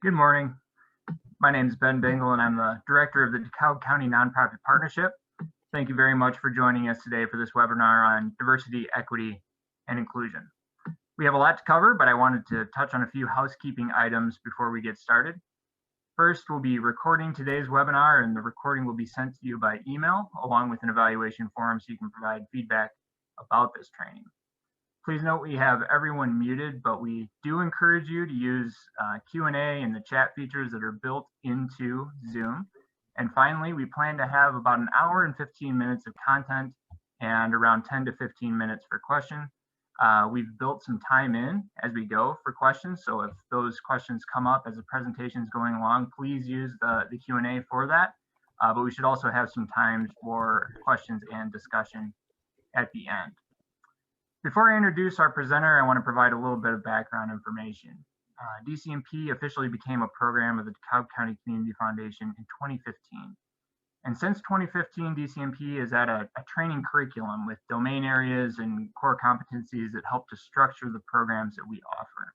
Good morning. My name is Ben Bingle, and I'm the director of the DeKalb County Nonprofit Partnership. Thank you very much for joining us today for this webinar on diversity, equity, and inclusion. We have a lot to cover, but I wanted to touch on a few housekeeping items before we get started. First, we'll be recording today's webinar, and the recording will be sent to you by email, along with an evaluation form so you can provide feedback about this training. Please note we have everyone muted, but we do encourage you to use Q&A and the chat features that are built into Zoom. And finally, we plan to have about an hour and 15 minutes of content and around 10 to 15 minutes for questions. We've built some time in as we go for questions, so if those questions come up as the presentation is going along, please use the Q&A for that. But we should also have some time for questions and discussion at the end. Before I introduce our presenter, I want to provide a little bit of background information. DCNP officially became a program of the DeKalb County Community Foundation in 2015. And since 2015, DCNP is at a training curriculum with domain areas and core competencies that help to structure the programs that we offer.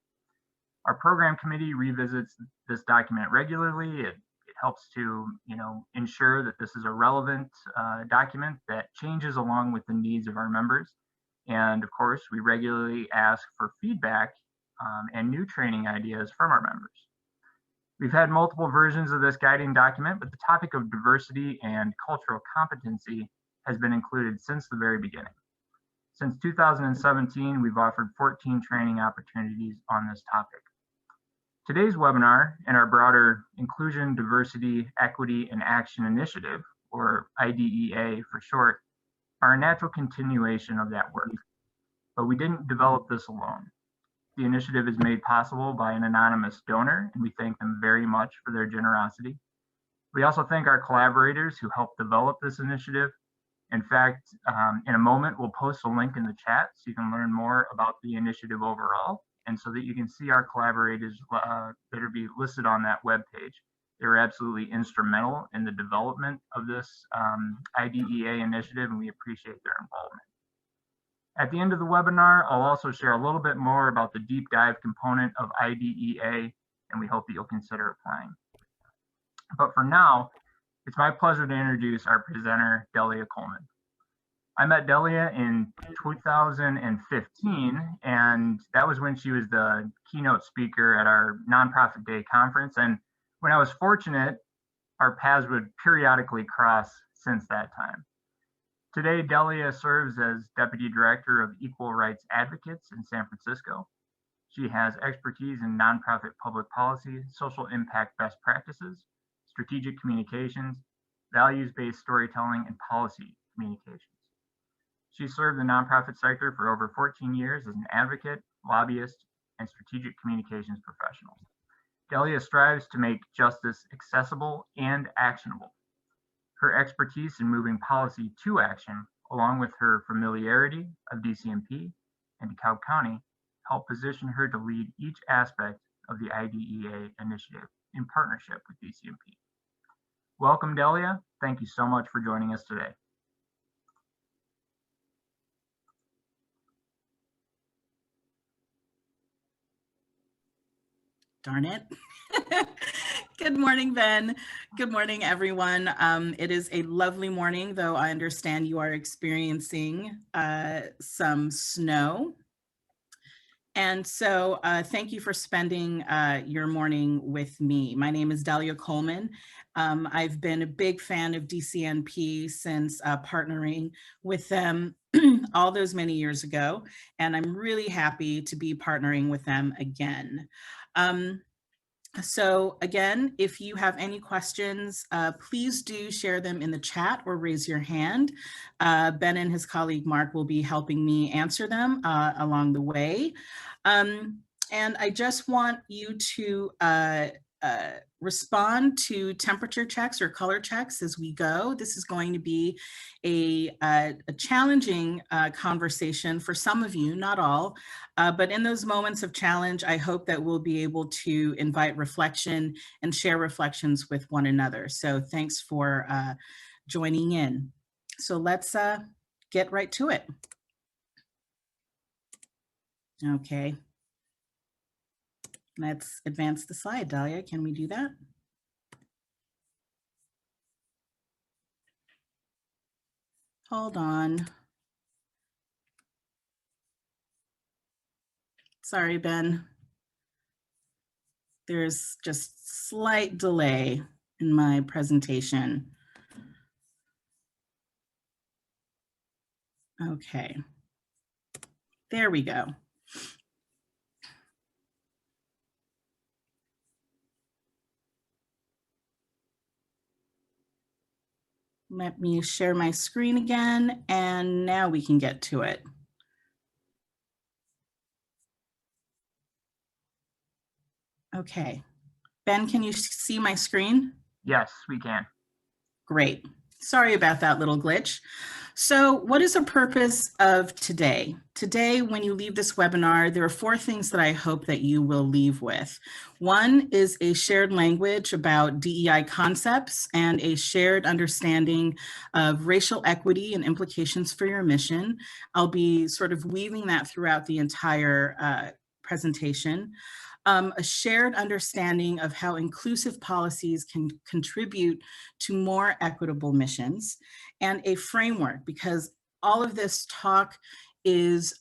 Our program committee revisits this document regularly. It helps to ensure that this is a relevant document that changes along with the needs of our members. And of course, we regularly ask for feedback and new training ideas from our members. We've had multiple versions of this guiding document, but the topic of diversity and cultural competency has been included since the very beginning. Since 2017, we've offered 14 training opportunities on this topic. Today's webinar and our broader Inclusion, Diversity, Equity, and Action Initiative, or I.D.E.A. for short, are a natural continuation of that work. But we didn't develop this alone. The initiative is made possible by an anonymous donor, and we thank them very much for their generosity. We also thank our collaborators who helped develop this initiative. In fact, in a moment, we'll post a link in the chat so you can learn more about the initiative overall, and so that you can see our collaborators that will be listed on that webpage. They were absolutely instrumental in the development of this I.D.E.A. initiative, and we appreciate their involvement. At the end of the webinar, I'll also share a little bit more about the deep dive component of I.D.E.A., and we hope that you'll consider applying. But for now, it's my pleasure to introduce our presenter, I.D.E.A. Coleman. I met I.D.E.A. in 2015, and that was when she was the keynote speaker at our Nonprofit Day conference. And when I was fortunate, our paths would periodically cross since that time. Today, I.D.E.A. serves as Deputy Director of Equal Rights Advocates in San Francisco. She has expertise in nonprofit public policy, social impact best practices, strategic communications, values-based storytelling, and policy communications. She served the nonprofit sector for over 14 years as an advocate, lobbyist, and strategic communications professional. I.D.E.A. strives to make justice accessible and actionable. Her expertise in moving policy to action, along with her familiarity of DCNP and DeKalb County, help position her to lead each aspect of the I.D.E.A. initiative in partnership with DCNP. Welcome, I.D.E.A. Thank you so much for joining us today. Darn it. Good morning, Ben. Good morning, everyone. It is a lovely morning, though I understand you are experiencing some snow. And so thank you for spending your morning with me. My name is I.D.E.A. Coleman. I've been a big fan of DCNP since partnering with them all those many years ago, and I'm really happy to be partnering with them again. So again, if you have any questions, please do share them in the chat or raise your hand. Ben and his colleague Mark will be helping me answer them along the way. And I just want you to respond to temperature checks or color checks as we go. This is going to be a challenging conversation for some of you, not all, but in those moments of challenge, I hope that we'll be able to invite reflection and share reflections with one another. So thanks for joining in. So let's get right to it. Okay. Let's advance the slide, Dahlia. Can we do that? Hold on. Sorry, Ben. There's just slight delay in my presentation. Okay. There we go. Let me share my screen again, and now we can get to it. Okay. Ben, can you see my screen? Yes, we can. Great. Sorry about that little glitch. So what is the purpose of today? Today, when you leave this webinar, there are 4 things that I hope that you will leave with. One is a shared language about DEI concepts and a shared understanding of racial equity and implications for your mission. I'll be sort of weaving that throughout the entire presentation. A shared understanding of how inclusive policies can contribute to more equitable missions, and a framework, because all of this talk is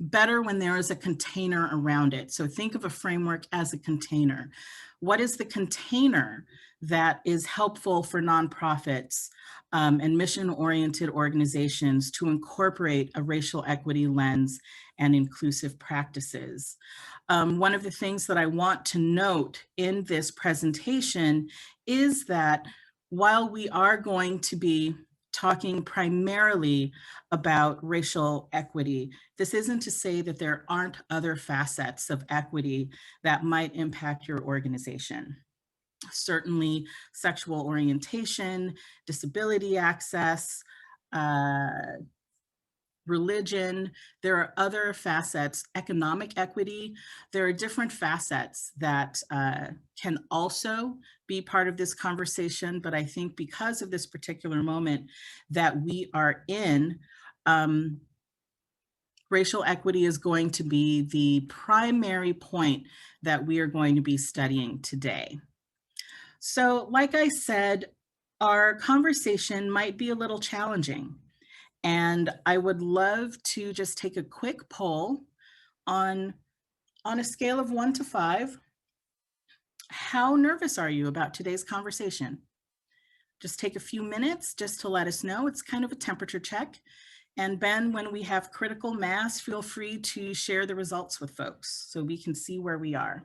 better when there is a container around it. So think of a framework as a container. What is the container that is helpful for nonprofits and mission-oriented organizations to incorporate a racial equity lens and inclusive practices? One of the things that I want to note in this presentation is that while we are going to be talking primarily about racial equity, this isn't to say that there aren't other facets of equity that might impact your organization. Certainly sexual orientation, disability access, religion, there are other facets, economic equity, there are different facets that can also be part of this conversation, but I think because of this particular moment that we are in, racial equity is going to be the primary point that we are going to be studying today. So, like I said, our conversation might be a little challenging. And I would love to just take a quick poll on a scale of 1 to 5. How nervous are you about today's conversation? Just take a few minutes just to let us know. It's kind of a temperature check. And Ben, when we have critical mass, feel free to share the results with folks so we can see where we are.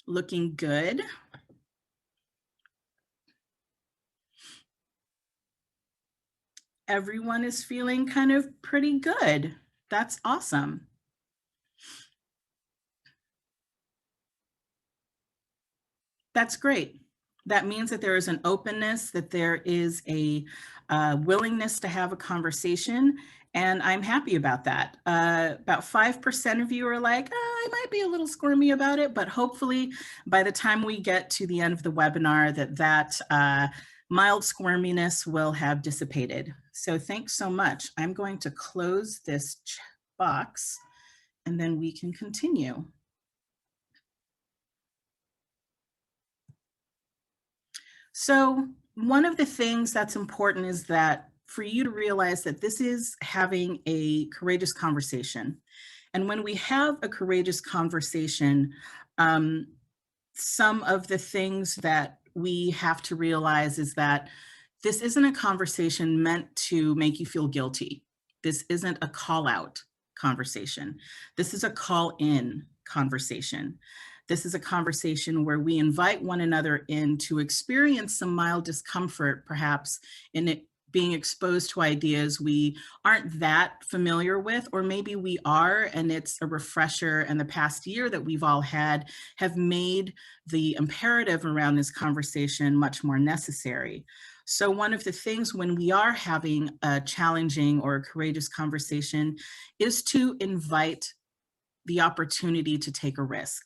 Looking good. Everyone is feeling kind of pretty good. That's awesome. That's great. That means that there is an openness, that there is a willingness to have a conversation, and I'm happy about that. About 5% of you are like, I might be a little squirmy about it, but hopefully by the time we get to the end of the webinar, that mild squirminess will have dissipated. So thanks so much. I'm going to close this box and then we can continue. So one of the things that's important is that for you to realize that this is having a courageous conversation. And when we have a courageous conversation, some of the things that we have to realize is that this isn't a conversation meant to make you feel guilty. This isn't a call out conversation. This is a call in conversation. This is a conversation where we invite one another in to experience some mild discomfort, perhaps in it being exposed to ideas we aren't that familiar with, or maybe we are, and it's a refresher, and the past year that we've all had have made the imperative around this conversation much more necessary. So one of the things when we are having a challenging or a courageous conversation is to invite the opportunity to take a risk.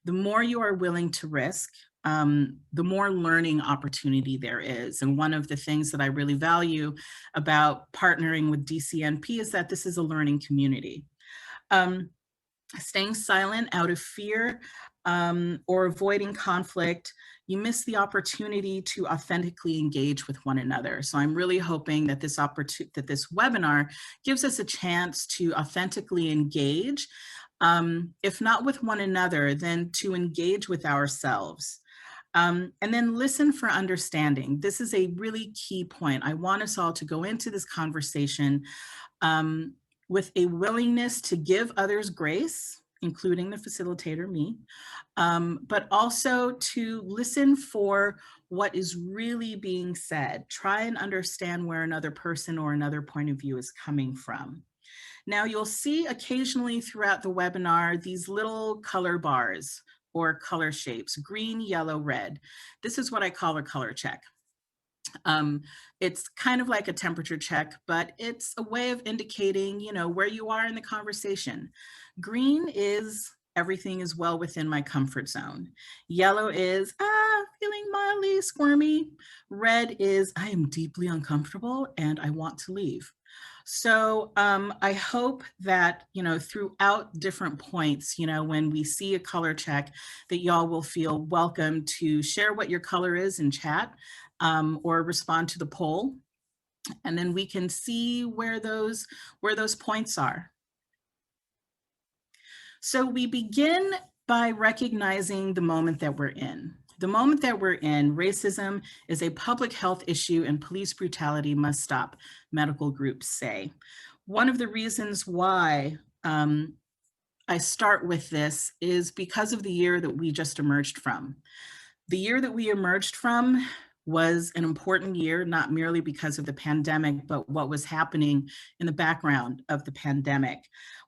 The more you are willing to risk, the more learning opportunity there is. And one of the things that I really value about partnering with DCNP is that this is a learning community. Staying silent out of fear or avoiding conflict, you miss the opportunity to authentically engage with one another. So I'm really hoping that this webinar gives us a chance to authentically engage, if not with one another, then to engage with ourselves. And then listen for understanding. This is a really key point. I want us all to go into this conversation with a willingness to give others grace, including the facilitator, me, but also to listen for what is really being said. Try and understand where another person or another point of view is coming from. Now, you'll see occasionally throughout the webinar these little color bars or color shapes, green, yellow, red. This is what I call a color check. It's kind of like a temperature check, but it's a way of indicating, where you are in the conversation. Green is everything is well within my comfort zone. Yellow is, feeling mildly squirmy. Red is, I am deeply uncomfortable and I want to leave. So I hope that, throughout different points, when we see a color check, that y'all will feel welcome to share what your color is in chat or respond to the poll. And then we can see where those points are. So we begin by recognizing the moment that we're in. The moment that we're in, racism is a public health issue and police brutality must stop, medical groups say. One of the reasons why I start with this is because of the year that we just emerged from. The year that we emerged from was an important year, not merely because of the pandemic, but what was happening in the background of the pandemic.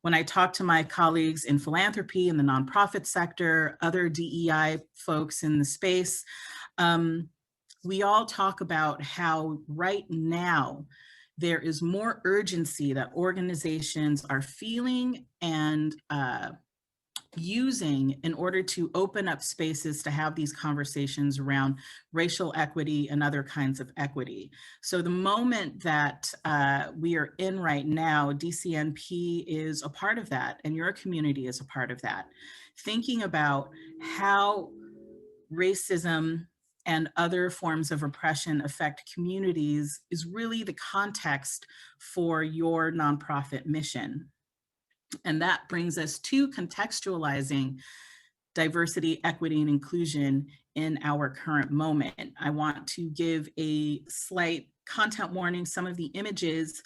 When I talk to my colleagues in philanthropy, in the nonprofit sector, other DEI folks in the space, we all talk about how right now there is more urgency that organizations are feeling and using in order to open up spaces to have these conversations around racial equity and other kinds of equity. So the moment that we are in right now, DCNP is a part of that, and your community is a part of that. Thinking about how racism and other forms of oppression affect communities is really the context for your nonprofit mission. And that brings us to contextualizing diversity, equity, and inclusion in our current moment. I want to give a slight content warning. Some of the images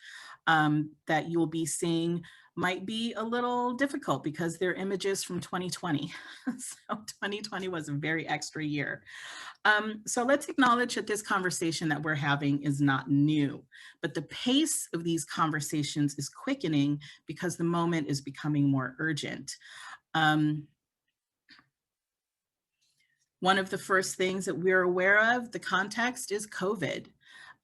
that you'll be seeing might be a little difficult because they're images from 2020. So 2020 was a very extra year. So let's acknowledge that this conversation that we're having is not new, but the pace of these conversations is quickening because the moment is becoming more urgent. One of the first things that we're aware of, the context, is COVID,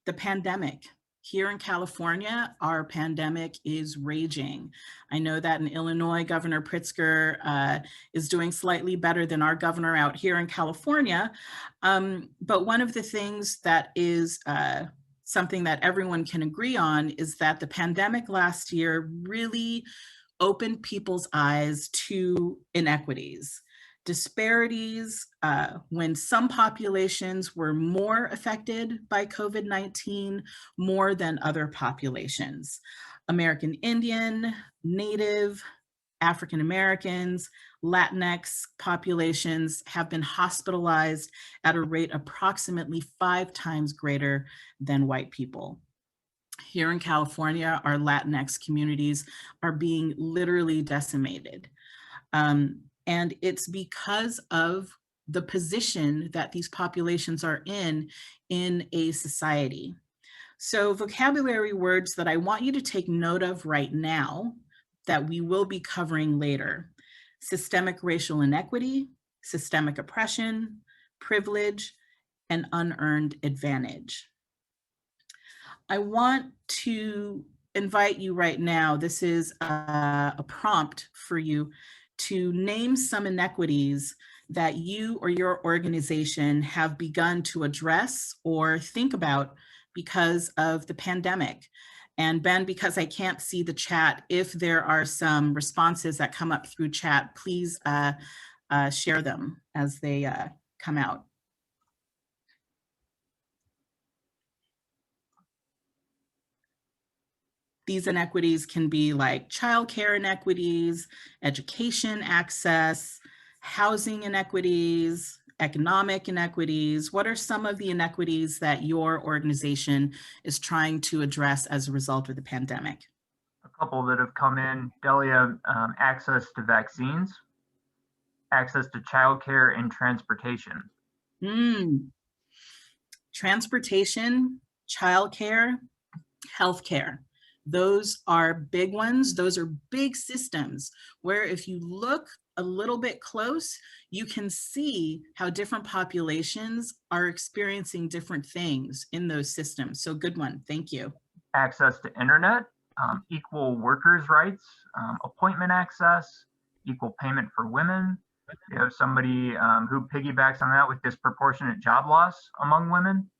the pandemic. Here in California, our pandemic is raging. I know that in Illinois, Governor Pritzker is doing slightly better than our governor out here in California. But one of the things that is something that everyone can agree on is that the pandemic last year really opened people's eyes to inequities. Disparities, when some populations were more affected by COVID-19 more than other populations. American Indian, Native, African Americans, Latinx populations have been hospitalized at a rate approximately 5 times greater than white people. Here in California, our Latinx communities are being literally decimated. And it's because of the position that these populations are in a society. So vocabulary words that I want you to take note of right now that we will be covering later: systemic racial inequity, systemic oppression, privilege, and unearned advantage. I want to invite you right now, this is a prompt for you to name some inequities that you or your organization have begun to address or think about because of the pandemic? And Ben, because I can't see the chat, if there are some responses that come up through chat, please share them as they come out. These inequities can be like childcare inequities, education access, housing inequities, economic inequities. What are some of the inequities that your organization is trying to address as a result of the pandemic? A couple that have come in, Delia, access to vaccines, access to childcare and transportation. Transportation, childcare, healthcare. Those are big ones. Those are big systems where if you look a little bit close, you can see how different populations are experiencing different things in those systems. So good one. Thank you. Access to internet, equal workers' rights, appointment access, equal payment for women. You have somebody who piggybacks on that with disproportionate job loss among women,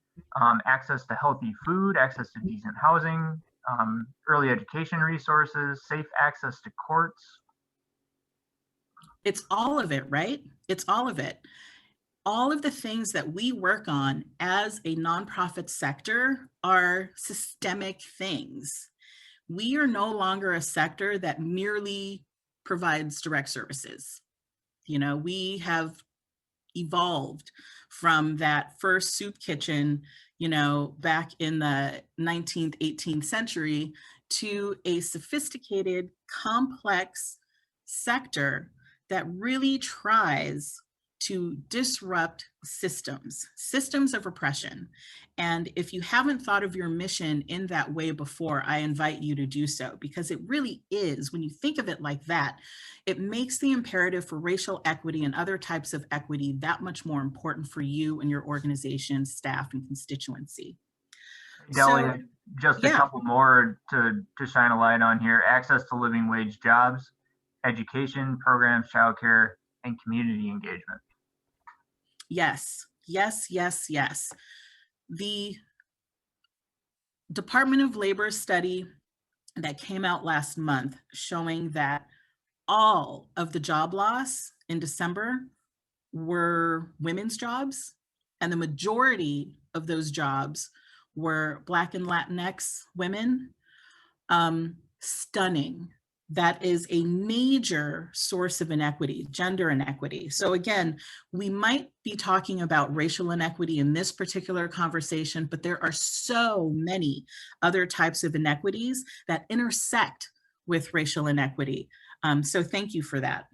access to healthy food, access to decent housing, early education resources, safe access to courts. It's all of it, right? It's all of it. All of the things that we work on as a nonprofit sector are systemic things. We are no longer a sector that merely provides direct services. You know, we have evolved from that first soup kitchen, you know, back in the 19th, 18th century to a sophisticated, complex sector that really tries to disrupt systems of oppression. And if you haven't thought of your mission in that way before, I invite you to do so, because it really is, when you think of it like that, it makes the imperative for racial equity and other types of equity that much more important for you and your organization, staff, and constituency. Delia, just a couple more to shine a light on here. Access to living wage jobs, education programs, childcare, and community engagement. Yes, yes, yes, yes. The Department of Labor study that came out last month showing that all of the job loss in December were women's jobs, and the majority of those jobs were Black and Latinx women. Stunning. That is a major source of inequity, gender inequity. So again, we might be talking about racial inequity in this particular conversation, but there are so many other types of inequities that intersect with racial inequity. So thank you for that.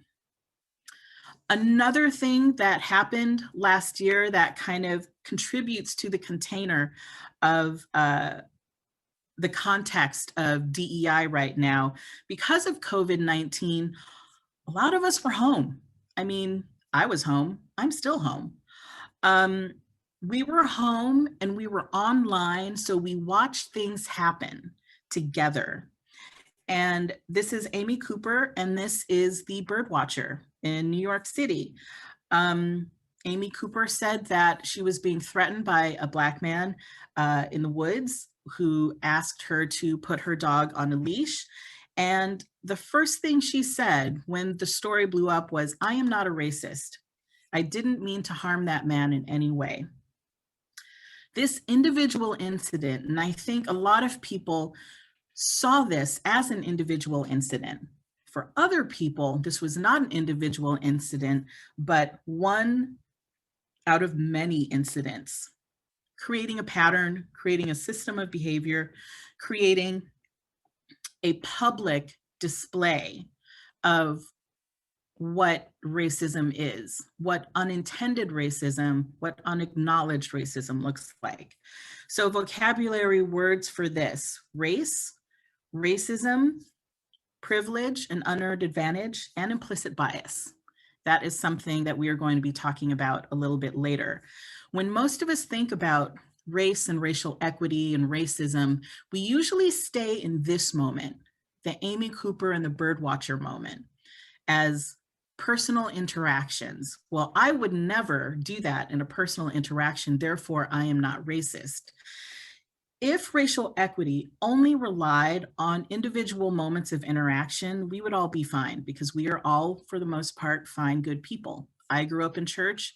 Another thing that happened last year that kind of contributes to the container of the context of DEI right now, because of COVID-19, a lot of us were home. I mean, I was home, I'm still home. We were home and we were online, so we watched things happen together. And this is Amy Cooper, and this is the bird watcher in New York City. Amy Cooper said that she was being threatened by a Black man in the woods who asked her to put her dog on a leash. And the first thing she said when the story blew up was, "I am not a racist. I didn't mean to harm that man in any way." This individual incident, and I think a lot of people saw this as an individual incident. For other people, this was not an individual incident, but one out of many incidents, creating a pattern, creating a system of behavior, creating a public display of what racism is, what unintended racism, what unacknowledged racism looks like. So vocabulary words for this: race, racism, privilege and unearned advantage, and implicit bias. That is something that we are going to be talking about a little bit later. When most of us think about race and racial equity and racism, we usually stay in this moment, the Amy Cooper and the birdwatcher moment, as personal interactions. Well, I would never do that in a personal interaction, therefore I am not racist. If racial equity only relied on individual moments of interaction, we would all be fine because we are all, for the most part, fine, good people. I grew up in church.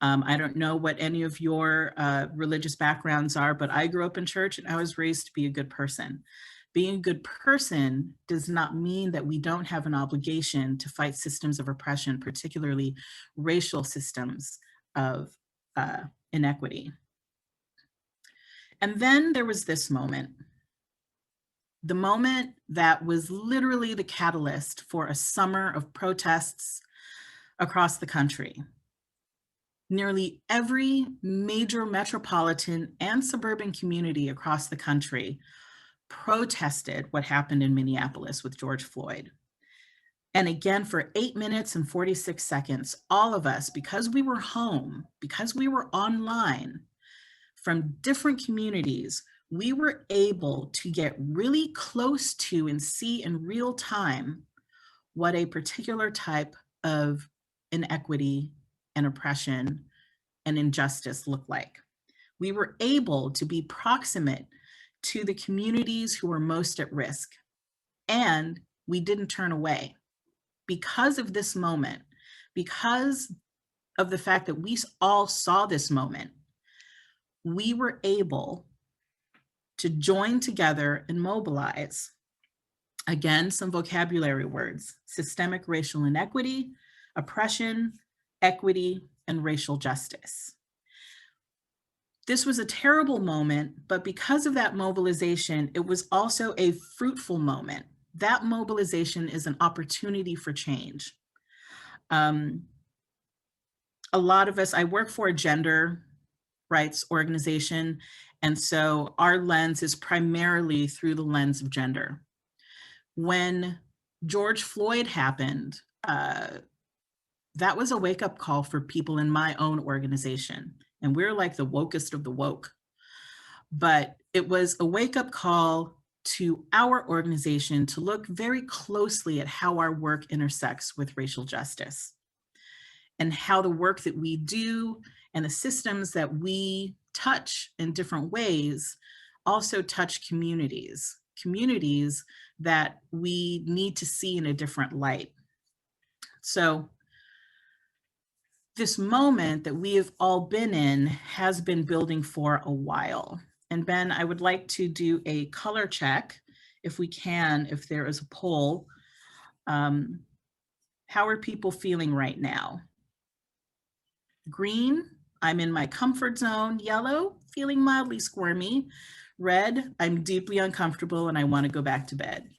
I don't know what any of your religious backgrounds are, but I grew up in church and I was raised to be a good person. Being a good person does not mean that we don't have an obligation to fight systems of oppression, particularly racial systems of inequity. And then there was this moment, the moment that was literally the catalyst for a summer of protests across the country. Nearly every major metropolitan and suburban community across the country protested what happened in Minneapolis with George Floyd. And again, for 8 minutes and 46 seconds, all of us, because we were home, because we were online, from different communities, we were able to get really close to and see in real time what a particular type of inequity and oppression and injustice looked like. We were able to be proximate to the communities who were most at risk, and we didn't turn away. Because of this moment, because of the fact that we all saw this moment, we were able to join together and mobilize, again, some vocabulary words: systemic racial inequity, oppression, equity, and racial justice. This was a terrible moment, but because of that mobilization, it was also a fruitful moment. That mobilization is an opportunity for change. A lot of us, I work for a gender rights organization, and so our lens is primarily through the lens of gender. When George Floyd happened, that was a wake-up call for people in my own organization, and we're like the wokest of the woke. But it was a wake-up call to our organization to look very closely at how our work intersects with racial justice, and how the work that we do and the systems that we touch in different ways also touch communities that we need to see in a different light. So this moment that we have all been in has been building for a while. And Ben, I would like to do a color check, if we can, if there is a poll. How are people feeling right now? Green, I'm in my comfort zone. Yellow, feeling mildly squirmy. Red, I'm deeply uncomfortable and I want to go back to bed.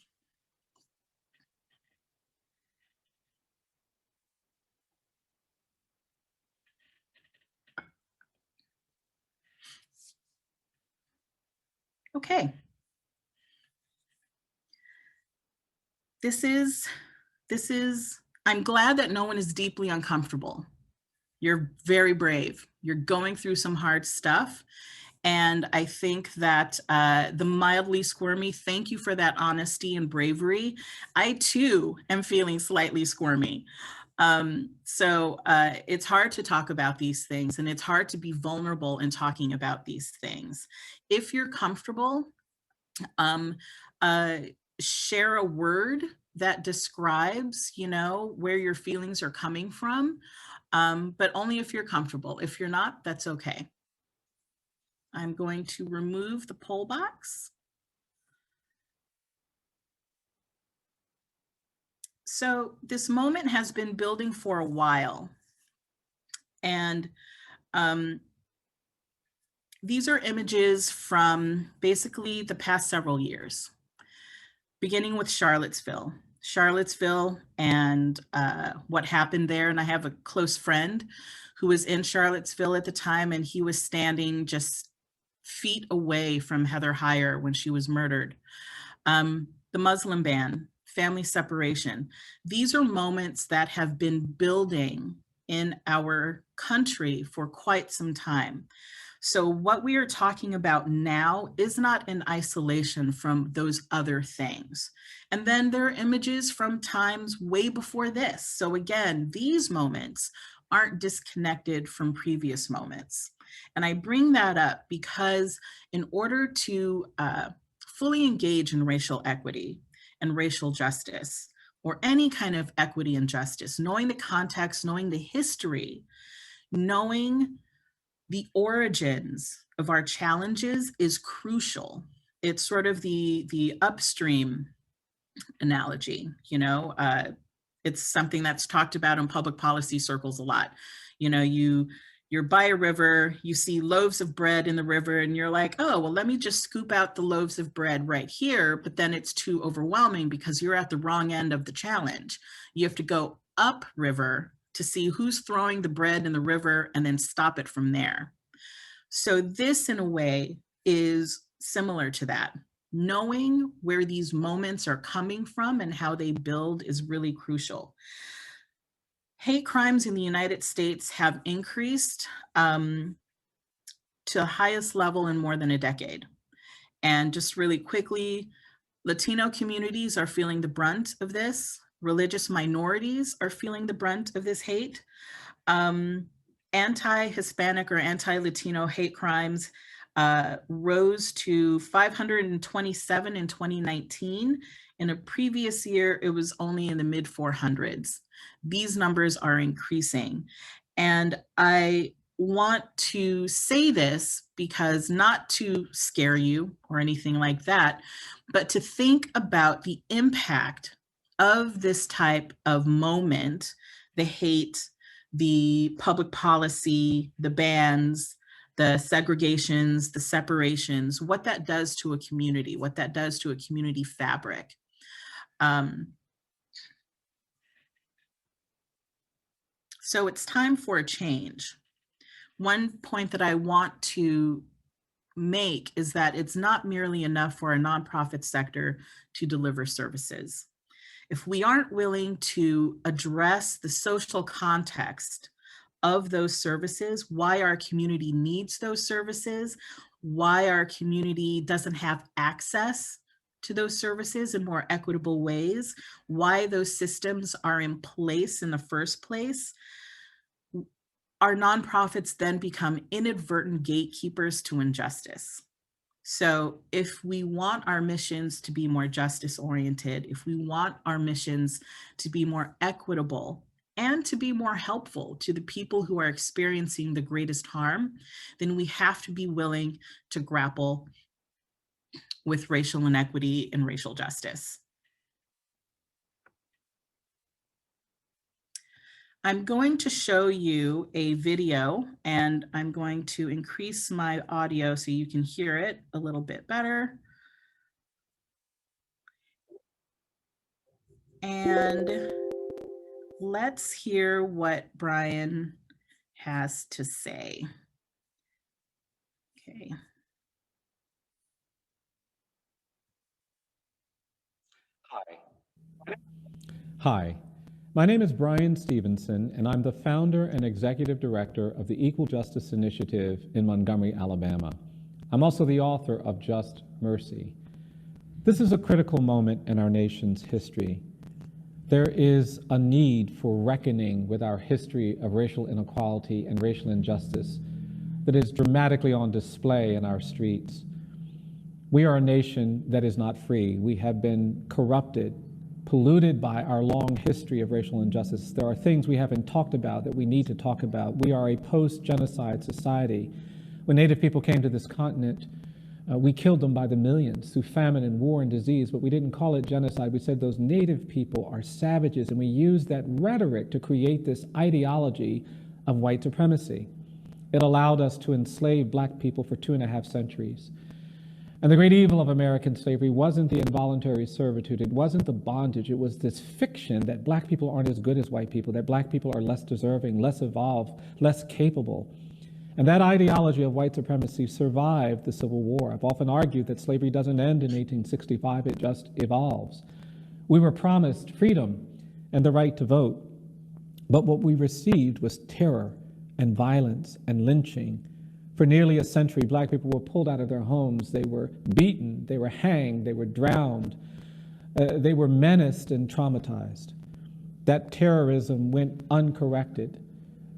Okay. This is, I'm glad that no one is deeply uncomfortable. You're very brave. You're going through some hard stuff. And I think that the mildly squirmy, thank you for that honesty and bravery. I too am feeling slightly squirmy. So it's hard to talk about these things, and it's hard to be vulnerable in talking about these things. If you're comfortable, share a word that describes, where your feelings are coming from, but only if you're comfortable. If you're not, that's okay. I'm going to remove the poll box. So this moment has been building for a while. And these are images from basically the past several years, beginning with Charlottesville and what happened there. And I have a close friend who was in Charlottesville at the time, and he was standing just feet away from Heather Heyer when she was murdered. The Muslim ban, family separation. These are moments that have been building in our country for quite some time. So what we are talking about now is not in isolation from those other things. And then there are images from times way before this. So again, these moments aren't disconnected from previous moments. And I bring that up because in order to fully engage in racial equity and racial justice, or any kind of equity and justice, knowing the context, knowing the history, knowing the origins of our challenges is crucial. It's sort of the upstream analogy, it's something that's talked about in public policy circles a lot. You're by a river, you see loaves of bread in the river, and you're like, oh, well, let me just scoop out the loaves of bread right here. But then it's too overwhelming because you're at the wrong end of the challenge. You have to go upriver to see who's throwing the bread in the river and then stop it from there. So this, in a way, is similar to that. Knowing where these moments are coming from and how they build is really crucial. Hate crimes in the United States have increased to the highest level in more than a decade. And just really quickly, Latino communities are feeling the brunt of this. Religious minorities are feeling the brunt of this hate. Anti-Hispanic or anti-Latino hate crimes rose to 527 in 2019. In a previous year, it was only in the mid 400s. These numbers are increasing. And I want to say this because not to scare you or anything like that, but to think about the impact of this type of moment, the hate, the public policy, the bans, the segregations, the separations, what that does to a community, what that does to a community fabric. So it's time for a change. One point that I want to make is that it's not merely enough for a nonprofit sector to deliver services. If we aren't willing to address the social context of those services, why our community needs those services, why our community doesn't have access to those services in more equitable ways, why those systems are in place in the first place, our nonprofits then become inadvertent gatekeepers to injustice. So if we want our missions to be more justice oriented, if we want our missions to be more equitable and to be more helpful to the people who are experiencing the greatest harm, then we have to be willing to grapple with racial inequity and racial justice. I'm going to show you a video, and I'm going to increase my audio so you can hear it a little bit better. And let's hear what Brian has to say. Okay. Hi, my name is Brian Stevenson, and I'm the founder and executive director of the Equal Justice Initiative in Montgomery, Alabama. I'm also the author of Just Mercy. This is a critical moment in our nation's history. There is a need for reckoning with our history of racial inequality and racial injustice that is dramatically on display in our streets. We are a nation that is not free. We have been corrupted, polluted by our long history of racial injustice. There are things we haven't talked about that we need to talk about. We are a post-genocide society. When Native people came to this continent, we killed them by the millions through famine and war and disease, but we didn't call it genocide. We said those Native people are savages, and we used that rhetoric to create this ideology of white supremacy. It allowed us to enslave Black people for 2.5 centuries. And the great evil of American slavery wasn't the involuntary servitude, it wasn't the bondage, it was this fiction that Black people aren't as good as white people, that Black people are less deserving, less evolved, less capable. And that ideology of white supremacy survived the Civil War. I've often argued that slavery doesn't end in 1865, it just evolves. We were promised freedom and the right to vote, but what we received was terror and violence and lynching For nearly a century, Black people were pulled out of their homes. They were beaten, they were hanged, they were drowned, they were menaced and traumatized. That terrorism went uncorrected.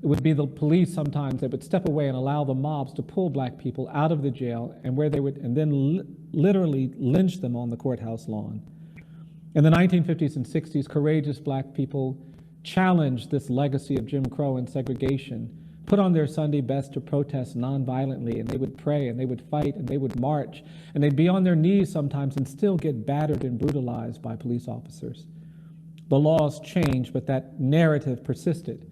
It would be the police sometimes that would step away and allow the mobs to pull Black people out of the jail, and where they would, and then literally lynch them on the courthouse lawn. In the 1950s and 60s, courageous Black people challenged this legacy of Jim Crow and segregation, put on their Sunday best to protest nonviolently, and they would pray and they would fight and they would march, and they'd be on their knees sometimes and still get battered and brutalized by police officers. The laws changed, but that narrative persisted.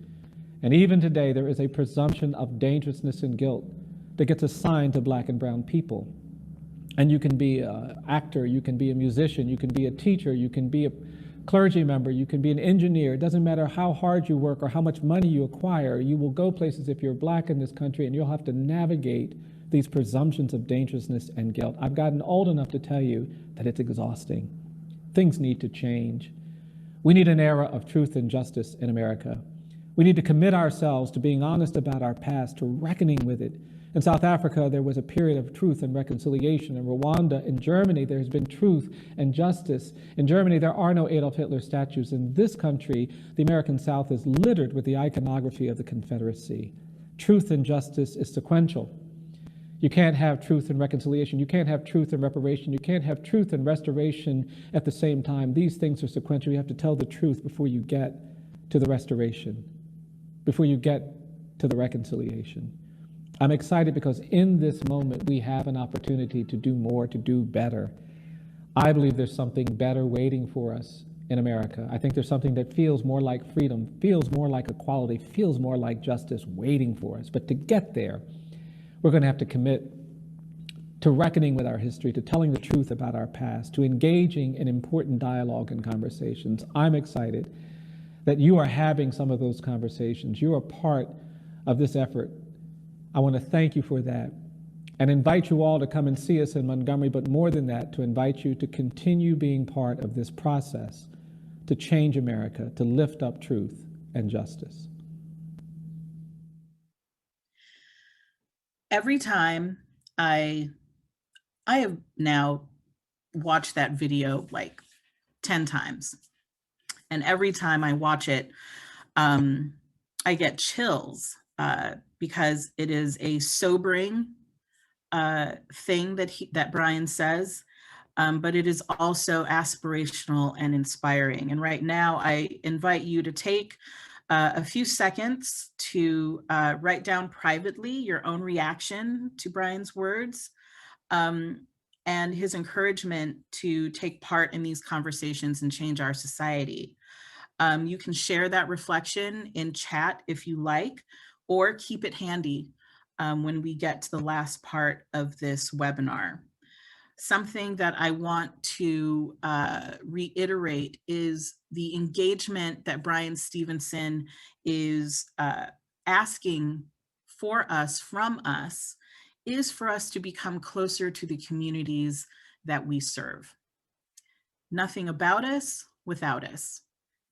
And even today, there is a presumption of dangerousness and guilt that gets assigned to Black and brown people. And you can be an actor, you can be a musician, you can be a teacher, you can be a clergy member, you can be an engineer. It doesn't matter how hard you work or how much money you acquire. You will go places if you're Black in this country, and you'll have to navigate these presumptions of dangerousness and guilt. I've gotten old enough to tell you that it's exhausting. Things need to change. We need an era of truth and justice in America. We need to commit ourselves to being honest about our past, to reckoning with it. In South Africa, there was a period of truth and reconciliation. In Rwanda, in Germany, there's been truth and justice. In Germany, there are no Adolf Hitler statues. In this country, the American South is littered with the iconography of the Confederacy. Truth and justice is sequential. You can't have truth and reconciliation. You can't have truth and reparation. You can't have truth and restoration at the same time. These things are sequential. You have to tell the truth before you get to the restoration, before you get to the reconciliation. I'm excited because in this moment, we have an opportunity to do more, to do better. I believe there's something better waiting for us in America. I think there's something that feels more like freedom, feels more like equality, feels more like justice waiting for us. But to get there, we're going to have to commit to reckoning with our history, to telling the truth about our past, to engaging in important dialogue and conversations. I'm excited that you are having some of those conversations. You are part of this effort. I want to thank you for that and invite you all to come and see us in Montgomery, but more than that, to invite you to continue being part of this process to change America, to lift up truth and justice. Every time I have now watched that video like 10 times. And every time I watch it, I get chills because it is a sobering thing that Brian says, but it is also aspirational and inspiring. And right now, I invite you to take a few seconds to write down privately your own reaction to Brian's words and his encouragement to take part in these conversations and change our society. You can share that reflection in chat if you like, or keep it handy when we get to the last part of this webinar. Something that I want to reiterate is the engagement that Brian Stevenson is asking for us, from us, is for us to become closer to the communities that we serve. Nothing about us without us.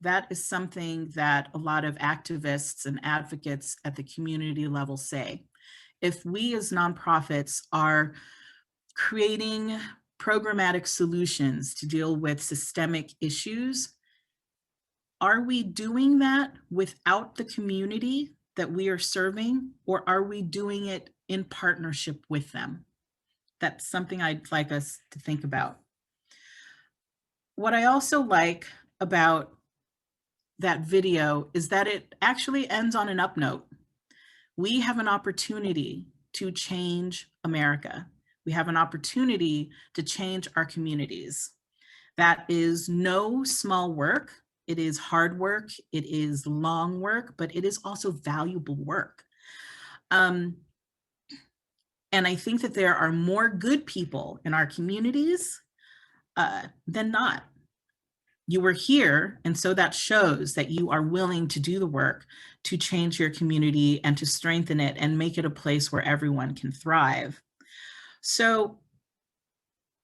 That is something that a lot of activists and advocates at the community level say. If we as nonprofits are creating programmatic solutions to deal with systemic issues, are we doing that without the community that we are serving, or are we doing it in partnership with them? That's something I'd like us to think about. What I also like about that video is that it actually ends on an up note. We have an opportunity to change America. We have an opportunity to change our communities. That is no small work. It is hard work. It is long work, but it is also valuable work. And I think that there are more good people in our communities than not. You were here, and so that shows that you are willing to do the work to change your community and to strengthen it and make it a place where everyone can thrive. So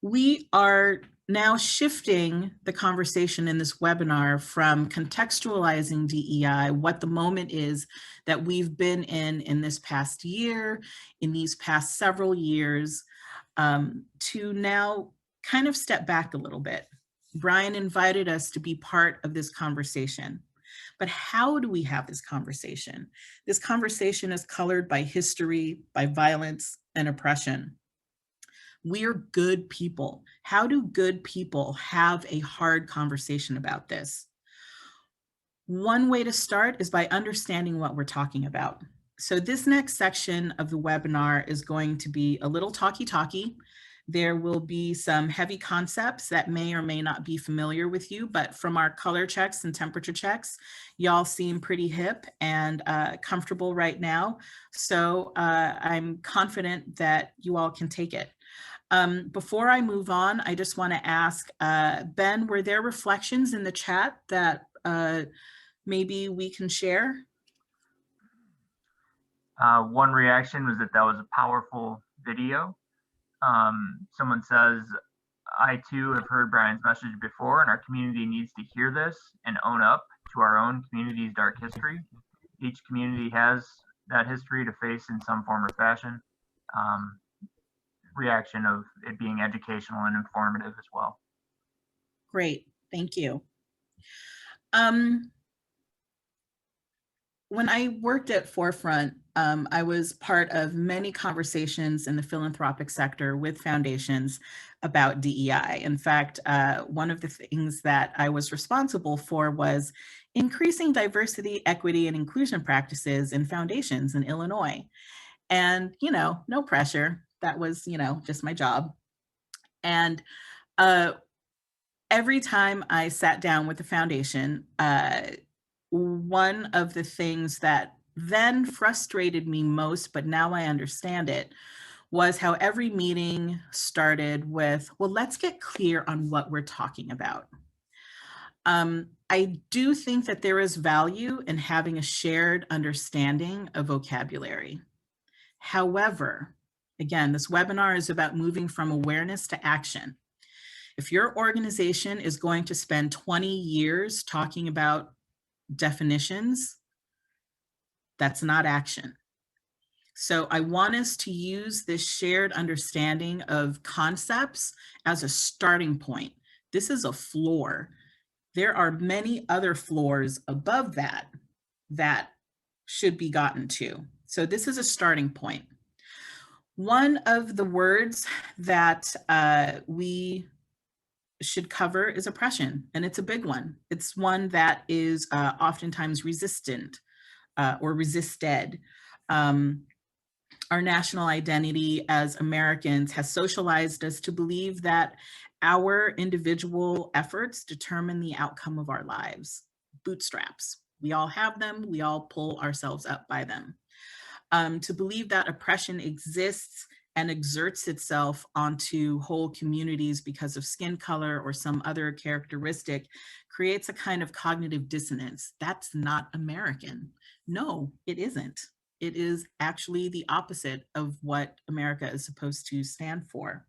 we are now shifting the conversation in this webinar from contextualizing DEI, what the moment is that we've been in this past year, in these past several years, to now kind of step back a little bit. Brian invited us to be part of this conversation. But how do we have this conversation? This conversation is colored by history, by violence and oppression. We're good people. How do good people have a hard conversation about this? One way to start is by understanding what we're talking about. So this next section of the webinar is going to be a little talky-talky. There will be some heavy concepts that may or may not be familiar with you, but from our color checks and temperature checks, y'all seem pretty hip and comfortable right now. So I'm confident that you all can take it. Before I move on, I just want to ask, Ben, were there reflections in the chat that maybe we can share? One reaction was that was a powerful video. Someone says, I too have heard Brian's message before, and our community needs to hear this and own up to our own community's dark history. Each community has that history to face in some form or fashion. Reaction of it being educational and informative as well. Great, thank you. When I worked at Forefront, I was part of many conversations in the philanthropic sector with foundations about DEI. In fact, one of the things that I was responsible for was increasing diversity, equity, and inclusion practices in foundations in Illinois. And, you know, no pressure. That was, you know, just my job. And every time I sat down with the foundation, one of the things that then frustrated me most, but now I understand it, was how every meeting started with, well, let's get clear on what we're talking about. I do think that there is value in having a shared understanding of vocabulary. However, again, this webinar is about moving from awareness to action. If your organization is going to spend 20 years talking about definitions, that's not action. So I want us to use this shared understanding of concepts as a starting point. This is a floor. There are many other floors above that that should be gotten to. So this is a starting point. One of the words that we should cover is oppression, and it's a big one. It's one that is oftentimes resistant or resisted. Our national identity as Americans has socialized us to believe that our individual efforts determine the outcome of our lives. Bootstraps. We all have them. We all pull ourselves up by them. To believe that oppression exists and exerts itself onto whole communities because of skin color or some other characteristic creates a kind of cognitive dissonance. That's not American. No, it isn't. It is actually the opposite of what America is supposed to stand for.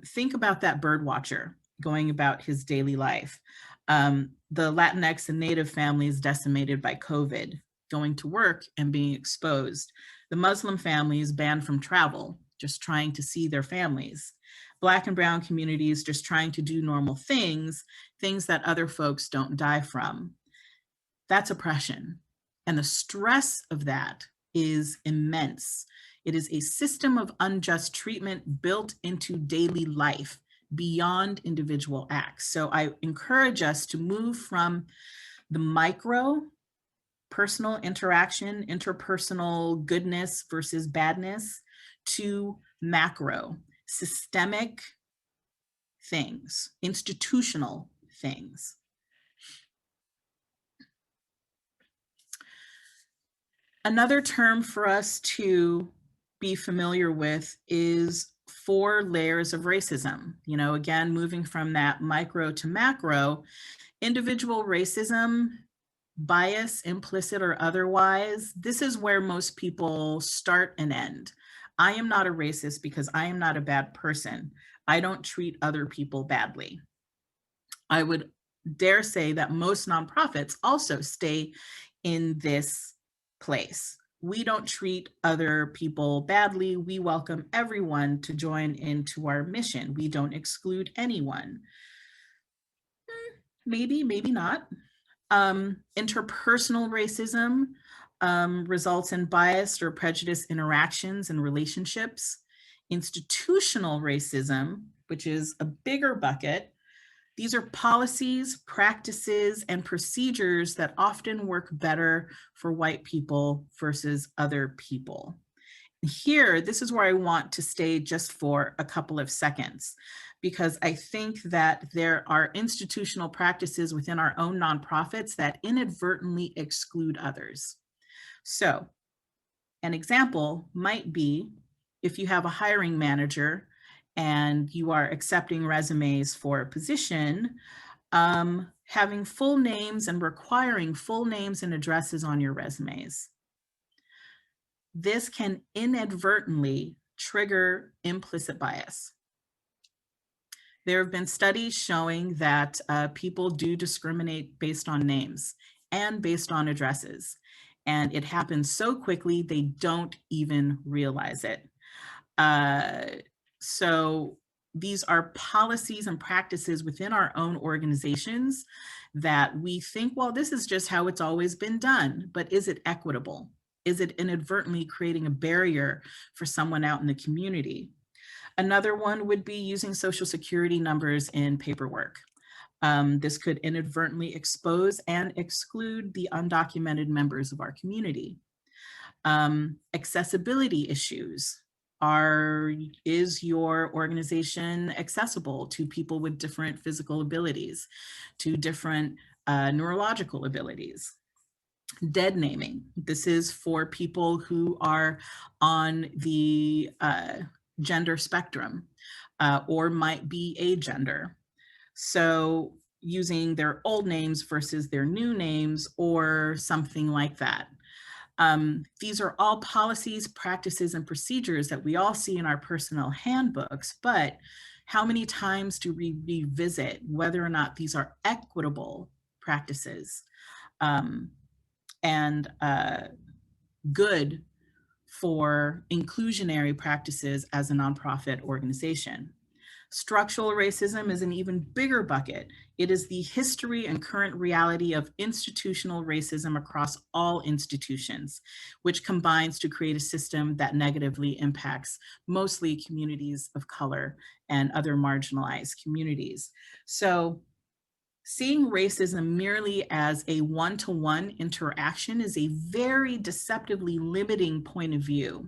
Think about that bird watcher going about his daily life. The Latinx and Native families decimated by COVID, going to work and being exposed. The Muslim families banned from travel, just trying to see their families. Black and brown communities just trying to do normal things, things that other folks don't die from. That's oppression. And the stress of that is immense. It is a system of unjust treatment built into daily life beyond individual acts. So I encourage us to move from the micro, personal interaction, interpersonal goodness versus badness, to macro, systemic things, institutional things. Another term for us to be familiar with is 4 layers of racism. You know, again, moving from that micro to macro, individual racism, bias, implicit or otherwise, this is where most people start and end. I am not a racist because I am not a bad person. I don't treat other people badly. I would dare say that most nonprofits also stay in this place. We don't treat other people badly. We welcome everyone to join into our mission. We don't exclude anyone. Maybe, maybe not. Interpersonal racism results in biased or prejudiced interactions and relationships. Institutional racism, which is a bigger bucket, these are policies, practices, and procedures that often work better for white people versus other people. Here, this is where I want to stay just for a couple of seconds, because I think that there are institutional practices within our own nonprofits that inadvertently exclude others. So, an example might be if you have a hiring manager and you are accepting resumes for a position, having full names and requiring full names and addresses on your resumes. This can inadvertently trigger implicit bias. There have been studies showing that people do discriminate based on names and based on addresses. And it happens so quickly, they don't even realize it. So these are policies and practices within our own organizations that we think, well, this is just how it's always been done, but is it equitable? Is it inadvertently creating a barrier for someone out in the community? Another one would be using Social Security numbers in paperwork. This could inadvertently expose and exclude the undocumented members of our community. Accessibility issues. Is your organization accessible to people with different physical abilities, to different neurological abilities? Dead naming. This is for people who are on the gender spectrum or might be agender. So using their old names versus their new names or something like that. These are all policies, practices, and procedures that we all see in our personnel handbooks, but how many times do we revisit whether or not these are equitable practices and good for inclusionary practices as a nonprofit organization? Structural racism is an even bigger bucket. It is the history and current reality of institutional racism across all institutions, which combines to create a system that negatively impacts mostly communities of color and other marginalized communities. So seeing racism merely as a one-to-one interaction is a very deceptively limiting point of view.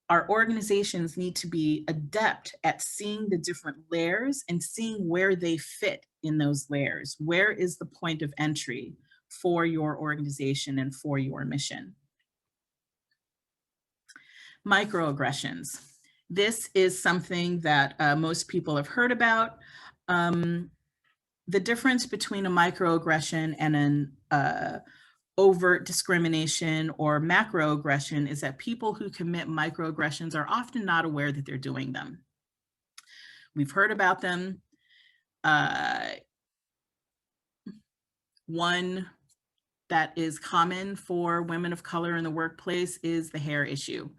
Our organizations need to be adept at seeing the different layers and seeing where they fit in those layers. Where is the point of entry for your organization and for your mission? Microaggressions. This is something that most people have heard about. The difference between a microaggression and an overt discrimination or macroaggression is that people who commit microaggressions are often not aware that they're doing them. We've heard about them. One that is common for women of color in the workplace is the hair issue.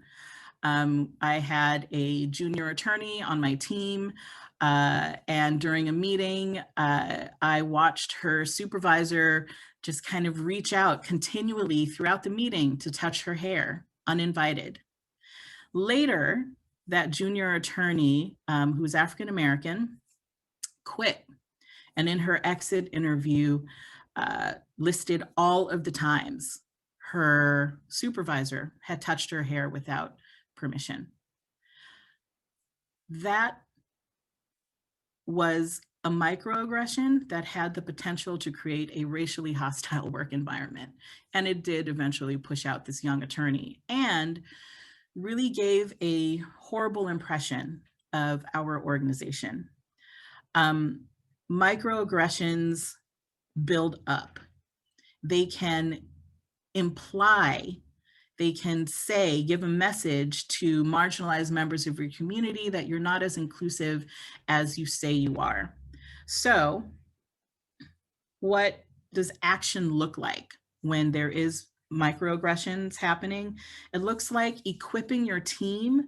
I had a junior attorney on my team, and during a meeting, I watched her supervisor just kind of reach out continually throughout the meeting to touch her hair, uninvited. Later, that junior attorney, who was African-American, quit. And in her exit interview, listed all of the times her supervisor had touched her hair without permission. That was a microaggression that had the potential to create a racially hostile work environment. And it did eventually push out this young attorney and really gave a horrible impression of our organization. Microaggressions build up. They can imply They can say, give a message to marginalized members of your community that you're not as inclusive as you say you are. So what does action look like when there is microaggressions happening? It looks like equipping your team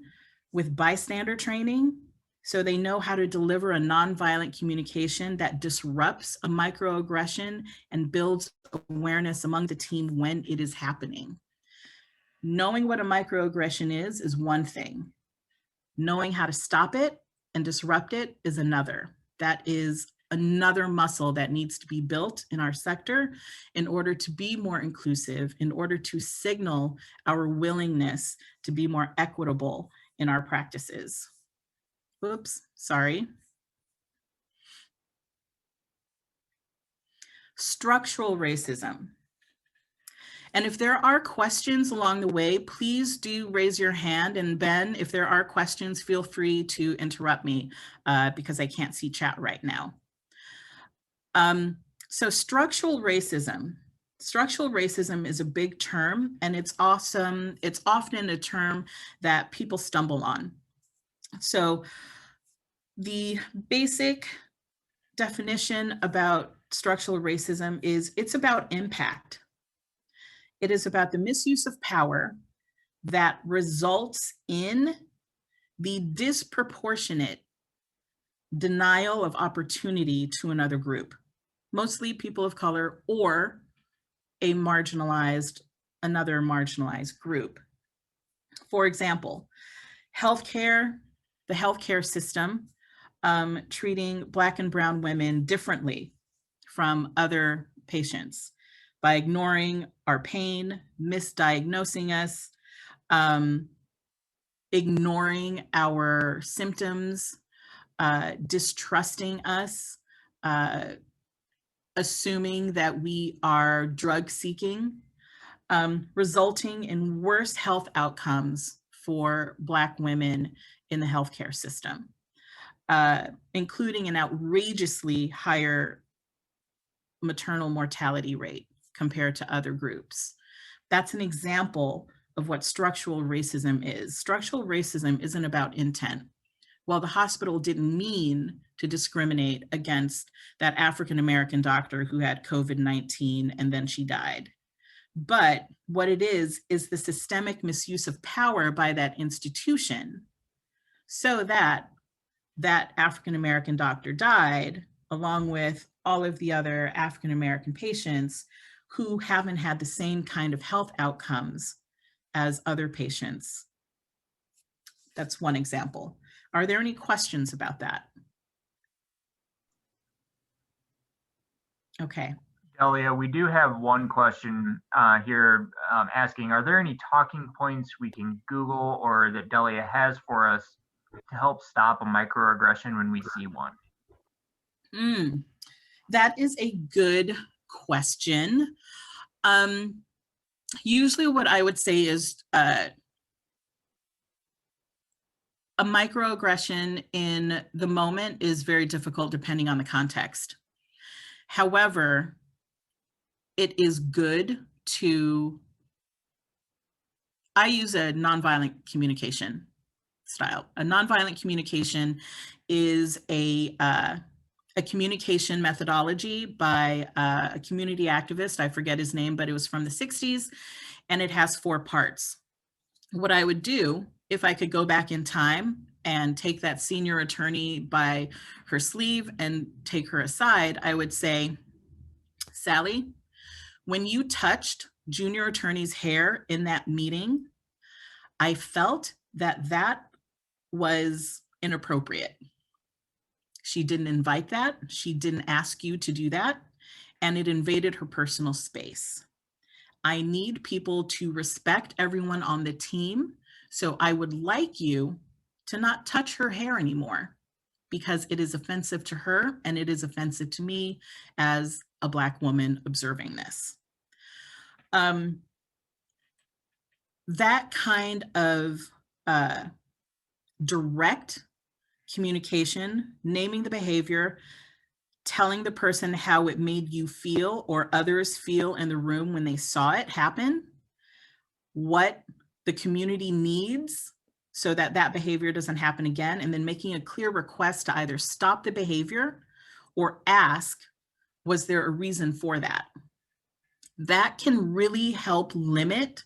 with bystander training so they know how to deliver a nonviolent communication that disrupts a microaggression and builds awareness among the team when it is happening. Knowing what a microaggression is one thing. Knowing how to stop it and disrupt it is another. That is another muscle that needs to be built in our sector in order to be more inclusive, in order to signal our willingness to be more equitable in our practices. Oops, sorry. Structural racism. And if there are questions along the way, please do raise your hand. And Ben, if there are questions, feel free to interrupt me because I can't see chat right now. So structural racism. Structural racism is a big term, and it's often a term that people stumble on. So the basic definition about structural racism is it's about impact. It is about the misuse of power that results in the disproportionate denial of opportunity to another group, mostly people of color or another marginalized group. For example, the healthcare system treating Black and brown women differently from other patients by ignoring our pain, misdiagnosing us, ignoring our symptoms, distrusting us, assuming that we are drug seeking, resulting in worse health outcomes for Black women in the healthcare system, including an outrageously higher maternal mortality rate compared to other groups. That's an example of what structural racism is. Structural racism isn't about intent. Well, the hospital didn't mean to discriminate against that African-American doctor who had COVID-19 and then she died. But what it is the systemic misuse of power by that institution so that that African-American doctor died along with all of the other African-American patients who haven't had the same kind of health outcomes as other patients. That's one example. Are there any questions about that? Okay. Delia, we do have one question here asking, are there any talking points we can Google or that Delia has for us to help stop a microaggression when we see one? That is a good question. Usually what I would say is a microaggression in the moment is very difficult depending on the context. However, it is good to, I use a nonviolent communication style. A nonviolent communication is a communication methodology by a community activist. I forget his name, but it was from the 60s, and it has 4 parts. What I would do, if I could go back in time and take that senior attorney by her sleeve and take her aside, I would say, Sally, when you touched junior attorney's hair in that meeting, I felt that that was inappropriate. She didn't invite that. She didn't ask you to do that. And it invaded her personal space. I need people to respect everyone on the team. So I would like you to not touch her hair anymore because it is offensive to her and it is offensive to me as a Black woman observing this. That kind of direct communication, naming the behavior, telling the person how it made you feel or others feel in the room when they saw it happen, what the community needs so that that behavior doesn't happen again, and then making a clear request to either stop the behavior or ask, was there a reason for that? That can really help limit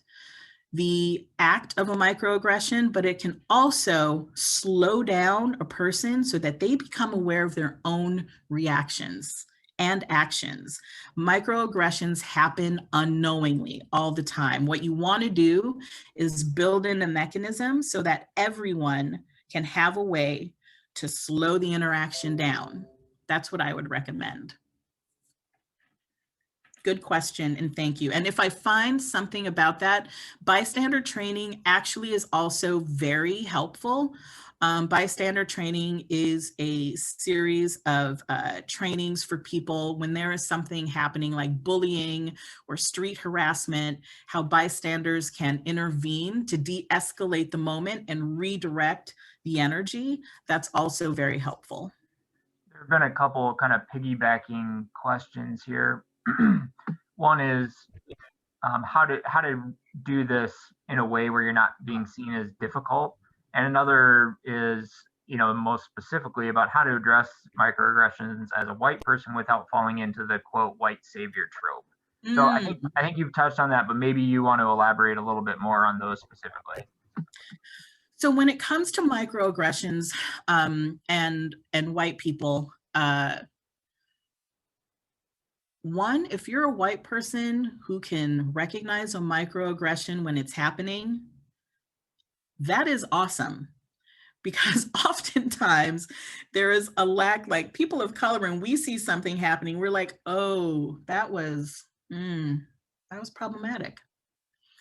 the act of a microaggression, but it can also slow down a person so that they become aware of their own reactions and actions. Microaggressions happen unknowingly all the time. What you want to do is build in a mechanism so that everyone can have a way to slow the interaction down. That's what I would recommend. Good question, and thank you. And if I find something about that, bystander training actually is also very helpful. Bystander training is a series of trainings for people when there is something happening like bullying or street harassment, how bystanders can intervene to de-escalate the moment and redirect the energy. That's also very helpful. There have been a couple kind of piggybacking questions here. One is how to do this in a way where you're not being seen as difficult, and another is, you know, most specifically about how to address microaggressions as a white person without falling into the quote white savior trope. So I think you've touched on that, but maybe you want to elaborate a little bit more on those specifically. So when it comes to microaggressions and white people, one, if you're a white person who can recognize a microaggression when it's happening, that is awesome. Because oftentimes there is a lack, like people of color, when we see something happening, we're like, oh, that was problematic.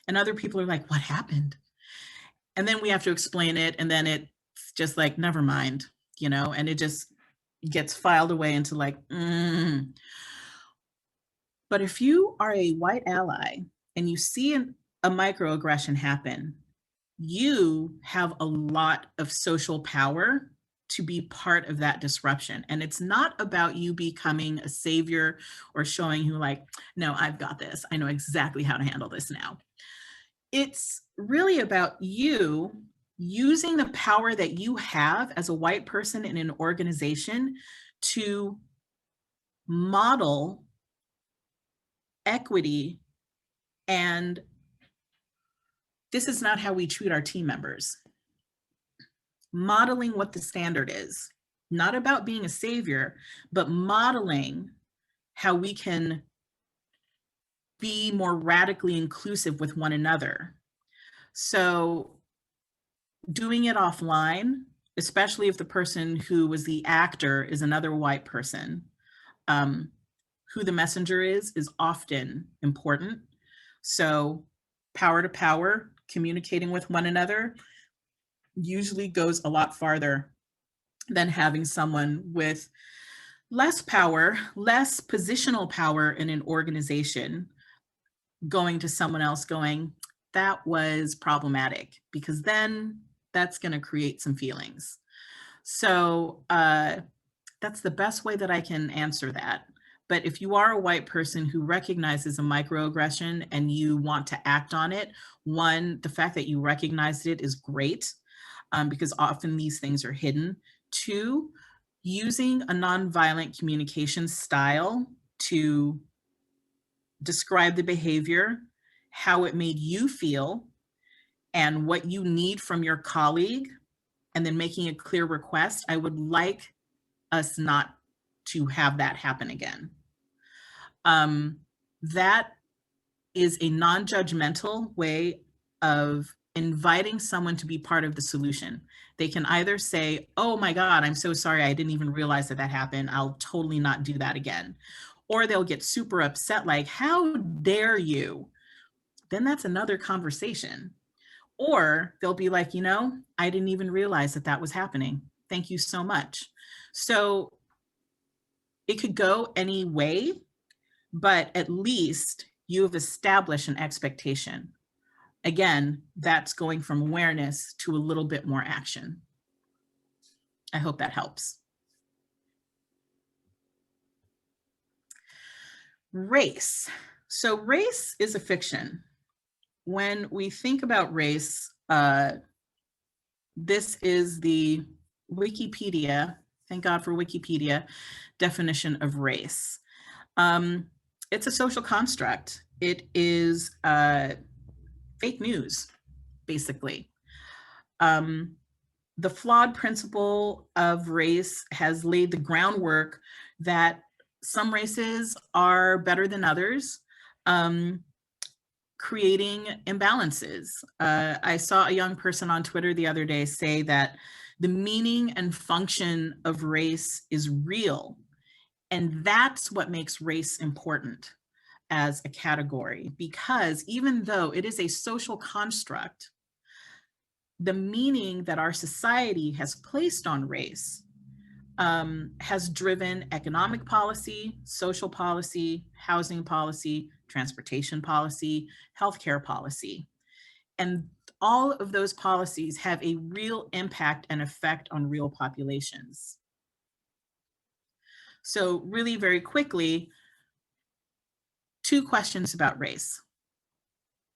And other people are like, what happened? And then we have to explain it. And then it's just like, never mind, you know, and it just gets filed away into like, But if you are a white ally and you see a microaggression happen, you have a lot of social power to be part of that disruption. And it's not about you becoming a savior or showing who like, no, I've got this. I know exactly how to handle this now. It's really about you using the power that you have as a white person in an organization to model equity, and this is not how we treat our team members. Modeling what the standard is, not about being a savior, but modeling how we can be more radically inclusive with one another. So doing it offline, especially if the person who was the actor is another white person, who the messenger is often important. So power to power, communicating with one another usually goes a lot farther than having someone with less power, less positional power in an organization going to someone else going, that was problematic, because then that's going to create some feelings. So that's the best way that I can answer that. But if you are a white person who recognizes a microaggression and you want to act on it, one, the fact that you recognized it is great, because often these things are hidden. Two, using a nonviolent communication style to describe the behavior, how it made you feel, and what you need from your colleague, and then making a clear request. I would like us not to have that happen again. That is a non-judgmental way of inviting someone to be part of the solution. They can either say, oh my God, I'm so sorry, I didn't even realize that that happened. I'll totally not do that again. Or they'll get super upset, like, how dare you? Then that's another conversation. Or they'll be like, you know, I didn't even realize that that was happening. Thank you so much. So it could go any way, but at least you have established an expectation. Again, that's going from awareness to a little bit more action. I hope that helps. Race. So race is a fiction. when we think about race, this is the Wikipedia, thank God for Wikipedia, definition of race. It's a social construct. It is fake news, basically. The flawed principle of race has laid the groundwork that some races are better than others, creating imbalances. I saw a young person on Twitter the other day say that the meaning and function of race is real. And that's what makes race important as a category, because even though it is a social construct, the meaning that our society has placed on race has driven economic policy, social policy, housing policy, transportation policy, healthcare policy. And all of those policies have a real impact and effect on real populations. So really very quickly, 2 questions about race.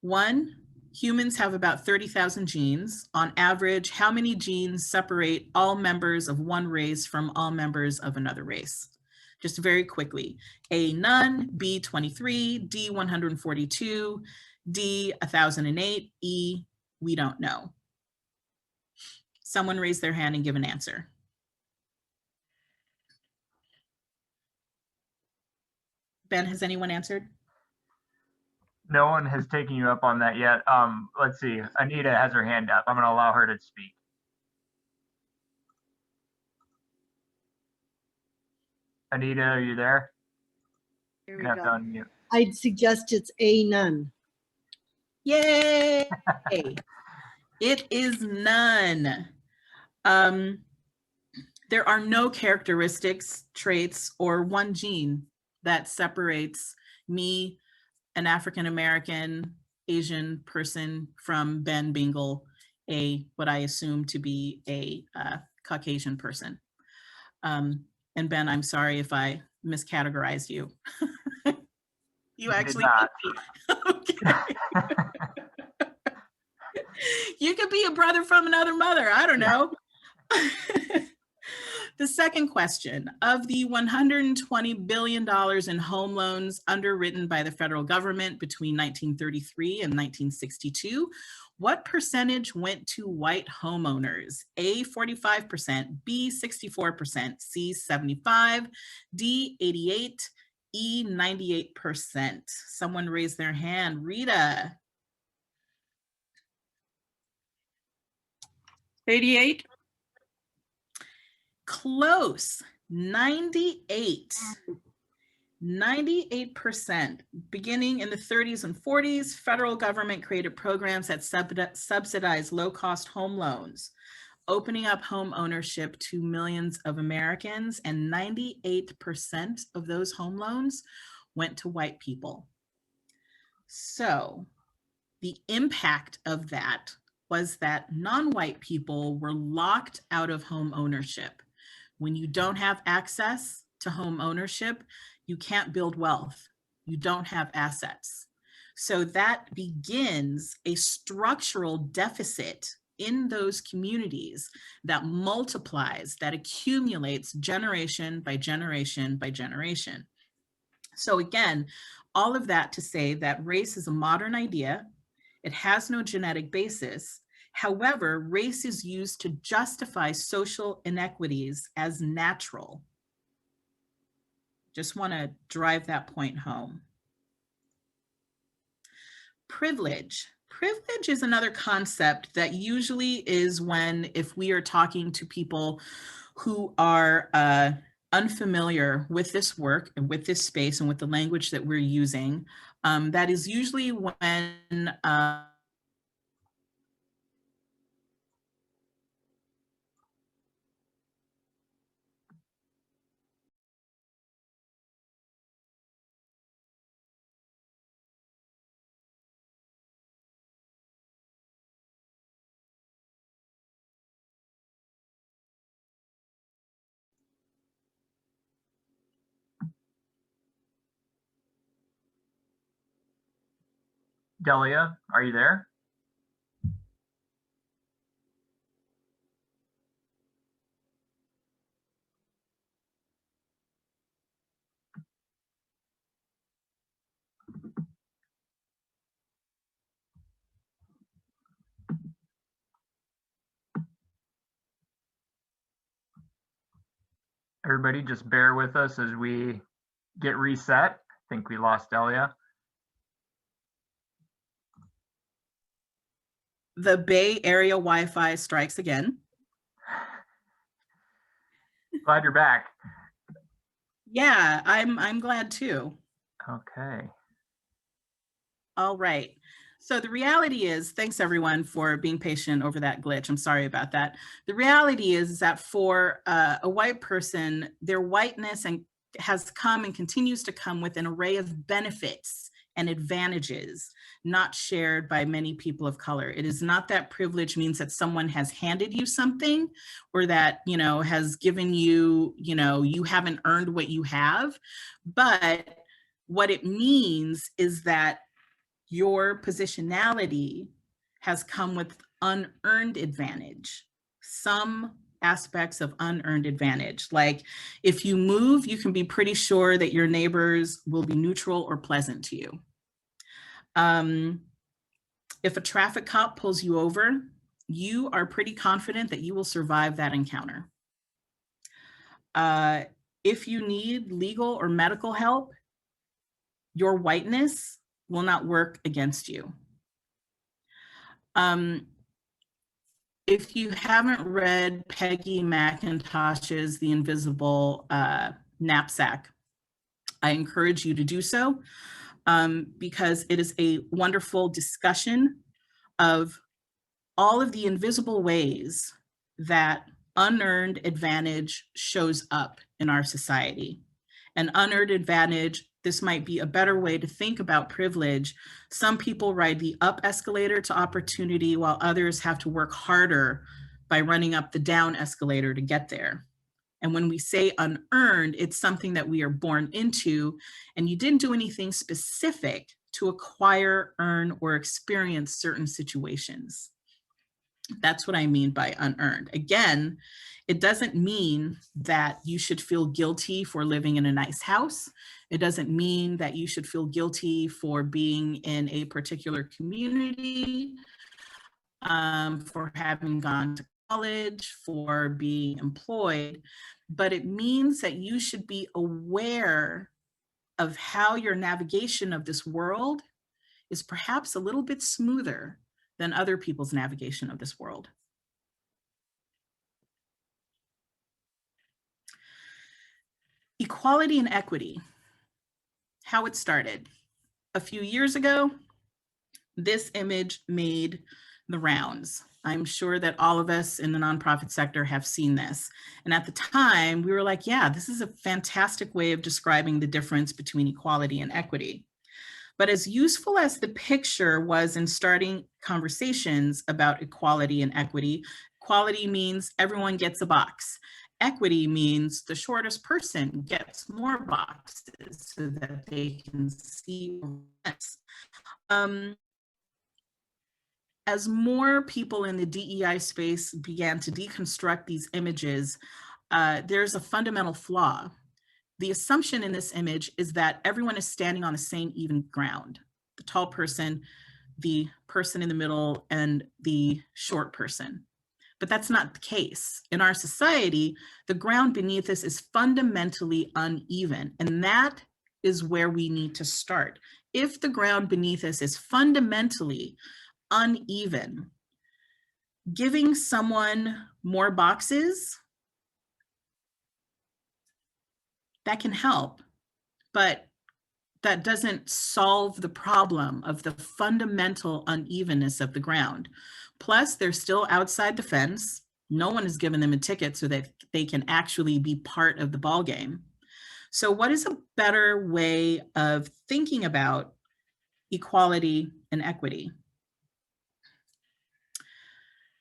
1, humans have about 30,000 genes. On average, how many genes separate all members of one race from all members of another race? Just very quickly. A, none. B, 23. D, 142. D, 1,008. E, we don't know. Someone raise their hand and give an answer. Ben, has anyone answered? No one has taken you up on that yet. Let's see. Anita has her hand up. I'm going to allow her to speak. Anita, are you there? Here You we have to go. unmute. I'd suggest it's A, none. Yay! It is none. There are no characteristics, traits, or one gene that separates me, an African-American Asian person, from Ben Bingle, what I assume to be a Caucasian person. And Ben, I'm sorry if I miscategorized you. You actually did not. Okay. You could be a brother from another mother. I don't know. The second question, of the $120 billion in home loans underwritten by the federal government between 1933 and 1962, what percentage went to white homeowners? A, 45%, B, 64%, C, 75%, D, 88%, E, 98%. Someone raise their hand. Rita. 88. Close. 98%. Beginning in the 30s and 40s, federal government created programs that subsidized low-cost home loans, opening up home ownership to millions of Americans, and 98% of those home loans went to white people. So the impact of that was that non-white people were locked out of home ownership. When you don't have access to home ownership, you can't build wealth. You don't have assets. So that begins a structural deficit in those communities that multiplies, that accumulates generation by generation by generation. So again, all of that to say that race is a modern idea. It has no genetic basis. However, race is used to justify social inequities as natural. Just want to drive that point home. Privilege. Privilege is another concept that usually is when, if we are talking to people who are unfamiliar with this work and with this space and with the language that we're using, that is usually when Delia, are you there? Everybody just bear with us as we get reset. I think we lost Delia. The Bay Area Wi-Fi strikes again. Glad you're back. Yeah, I'm glad too. Okay. All right. So the reality is, thanks everyone for being patient over that glitch. I'm sorry about that. The reality is that for a white person, their whiteness has come and continues to come with an array of benefits and advantages not shared by many people of color. It is not that privilege means that someone has handed you something or that, has given you, you haven't earned what you have. But what it means is that your positionality has come with unearned advantage, some aspects of unearned advantage. Like if you move, you can be pretty sure that your neighbors will be neutral or pleasant to you. If a traffic cop pulls you over, you are pretty confident that you will survive that encounter. If you need legal or medical help, your whiteness will not work against you. If you haven't read Peggy McIntosh's The Invisible Knapsack, I encourage you to do so because it is a wonderful discussion of all of the invisible ways that unearned advantage shows up in our society. An unearned advantage, this might be a better way to think about privilege. Some people ride the up escalator to opportunity while others have to work harder by running up the down escalator to get there. And when we say unearned, it's something that we are born into, and you didn't do anything specific to acquire, earn, or experience certain situations. That's what I mean by unearned. Again, it doesn't mean that you should feel guilty for living in a nice house. It doesn't mean that you should feel guilty for being in a particular community, for having gone to college, for being employed, but it means that you should be aware of how your navigation of this world is perhaps a little bit smoother than other people's navigation of this world. Equality and equity, how it started. A few years ago, this image made the rounds. I'm sure that all of us in the nonprofit sector have seen this. And at the time, we were like, yeah, this is a fantastic way of describing the difference between equality and equity. But as useful as the picture was in starting conversations about equality and equity, equality means everyone gets a box. Equity means the shortest person gets more boxes so that they can see less. As more people in the DEI space began to deconstruct these images, there's a fundamental flaw. The assumption in this image is that everyone is standing on the same even ground. The tall person, the person in the middle, and the short person. But that's not the case. In our society, the ground beneath us is fundamentally uneven, and that is where we need to start. If the ground beneath us is fundamentally uneven, giving someone more boxes, that can help, but that doesn't solve the problem of the fundamental unevenness of the ground. Plus, they're still outside the fence. No one has given them a ticket so that they can actually be part of the ball game. So what is a better way of thinking about equality and equity?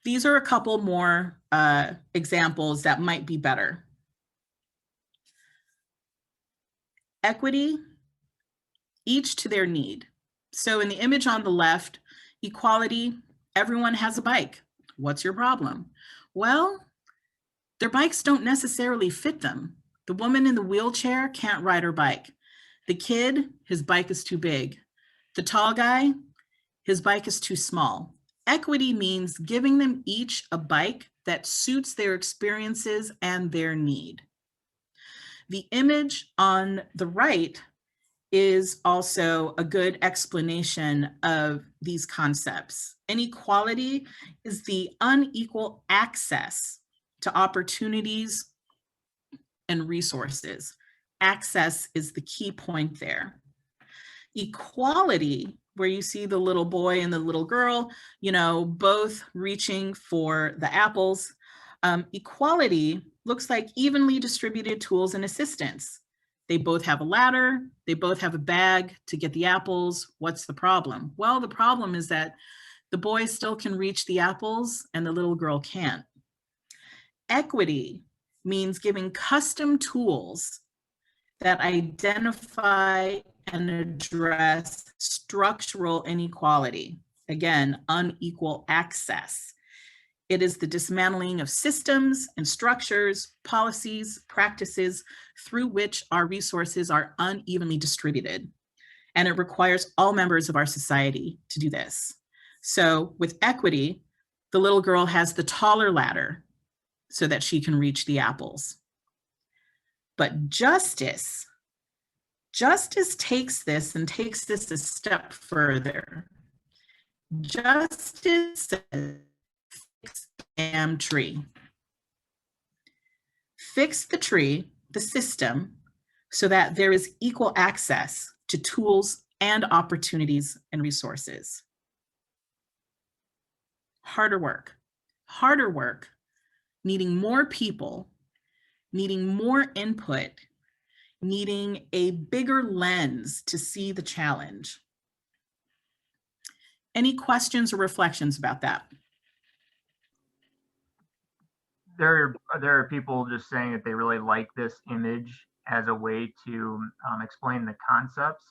These are a couple more examples that might be better. Equity, each to their need. So in the image on the left, equality, everyone has a bike. What's your problem? Well, their bikes don't necessarily fit them. The woman in the wheelchair can't ride her bike. The kid, his bike is too big. The tall guy, his bike is too small. Equity means giving them each a bike that suits their experiences and their need. The image on the right is also a good explanation of these concepts. Inequality is the unequal access to opportunities and resources. Access is the key point there. Equality, where you see the little boy and the little girl, both reaching for the apples. Equality looks like evenly distributed tools and assistance. They both have a ladder, they both have a bag to get the apples. What's the problem? Well, the problem is that the boy still can reach the apples and the little girl can't. Equity means giving custom tools that identify and address structural inequality. Again, unequal access. It is the dismantling of systems and structures, policies, practices through which our resources are unevenly distributed. And it requires all members of our society to do this. So with equity, the little girl has the taller ladder so that she can reach the apples. But justice takes this a step further. Justice says, fix the damn tree. Fix the tree, the system, so that there is equal access to tools and opportunities and resources. Harder work, needing more people, needing more input, needing a bigger lens to see the challenge. Any questions or reflections about that? There are people just saying that they really like this image as a way to explain the concepts.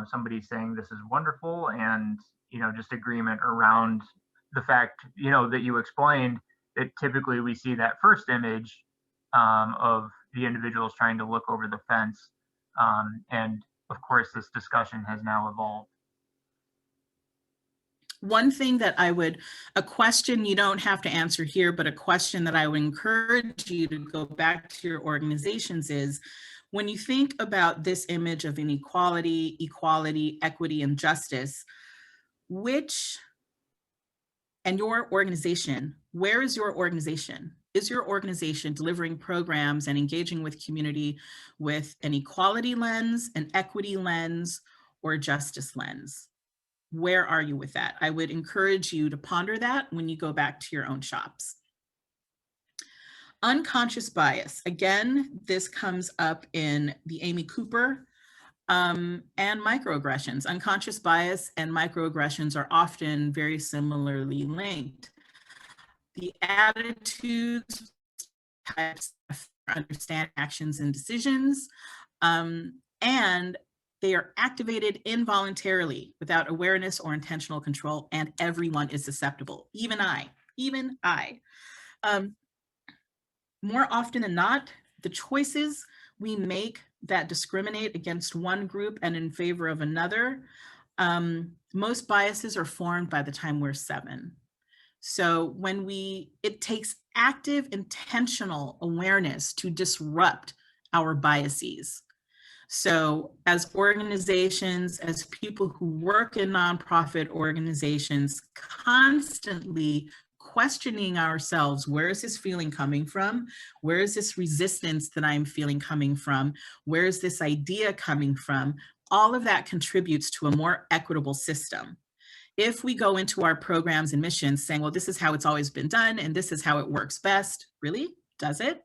Somebody's saying this is wonderful, and just agreement around the fact that you explained that typically we see that first image of the individuals trying to look over the fence, and of course this discussion has now evolved. One thing that a question you don't have to answer here, but a question that I would encourage you to go back to your organizations is, when you think about this image of inequality, equality, equity, and justice, and your organization, where is your organization? Is your organization delivering programs and engaging with community with an equality lens, an equity lens, or a justice lens? Where are you with that? I would encourage you to ponder that when you go back to your own shops. Unconscious bias. Again, this comes up in the Amy Cooper and microaggressions. Unconscious bias and microaggressions are often very similarly linked. The attitudes, types of understand actions and decisions, and they are activated involuntarily without awareness or intentional control, and everyone is susceptible, even I. More often than not, the choices we make that discriminate against one group and in favor of another, most biases are formed by the time we're 7. So it takes active, intentional awareness to disrupt our biases. So as organizations, as people who work in nonprofit organizations, constantly questioning ourselves, where is this feeling coming from? Where is this resistance that I'm feeling coming from? Where is this idea coming from? All of that contributes to a more equitable system. If we go into our programs and missions saying, well, this is how it's always been done, and this is how it works best, really? Does it?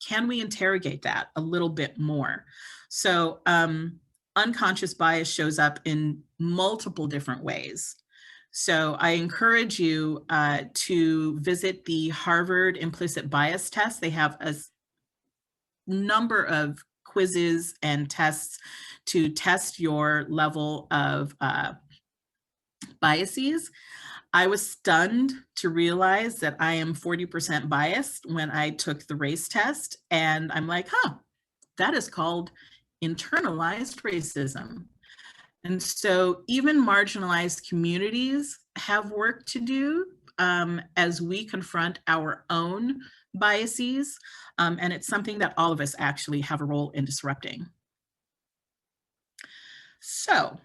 Can we interrogate that a little bit more? So unconscious bias shows up in multiple different ways. So I encourage you to visit the Harvard implicit bias test. They have a number of quizzes and tests to test your level of biases. I was stunned to realize that I am 40% biased when I took the race test. And I'm like, that is called internalized racism. And so even marginalized communities have work to do as we confront our own biases. And it's something that all of us actually have a role in disrupting. So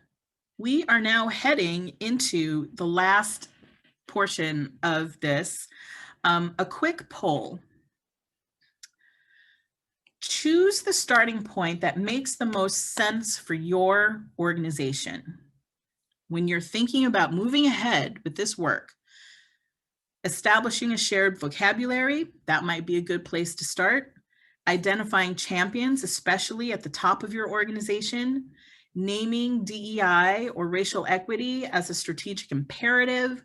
we are now heading into the last portion of this, a quick poll. Choose the starting point that makes the most sense for your organization. When you're thinking about moving ahead with this work, establishing a shared vocabulary, that might be a good place to start. Identifying champions, especially at the top of your organization. Naming DEI or racial equity as a strategic imperative.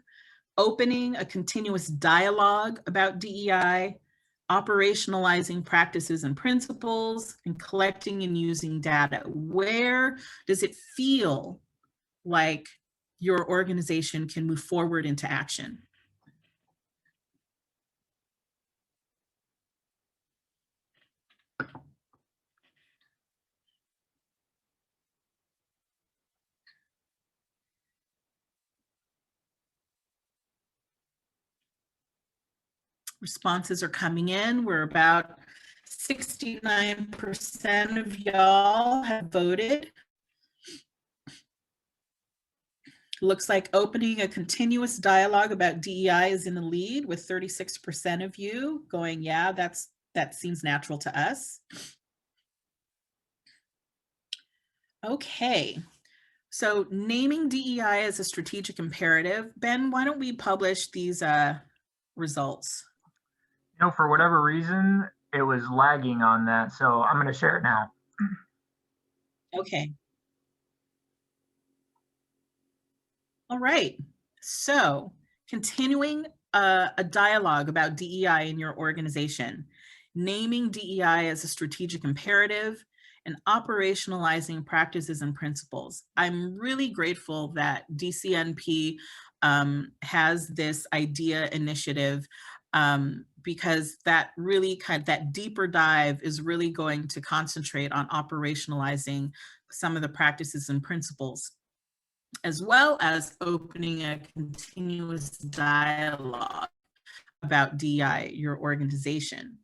Opening a continuous dialogue about DEI. Operationalizing practices and principles, and collecting and using data. Where does it feel like your organization can move forward into action? Responses are coming in. We're about 69% of y'all have voted. Looks like opening a continuous dialogue about DEI is in the lead, with 36% of you going, yeah, that seems natural to us. Okay, so naming DEI as a strategic imperative. Ben, why don't we publish these results? You know, for whatever reason, it was lagging on that, so I'm going to share it now. Okay. All right. So continuing a dialogue about DEI in your organization, naming DEI as a strategic imperative, and operationalizing practices and principles. I'm really grateful that DCNP has this I.D.E.A initiative because that really that deeper dive is really going to concentrate on operationalizing some of the practices and principles, as well as opening a continuous dialogue about DEI, your organization.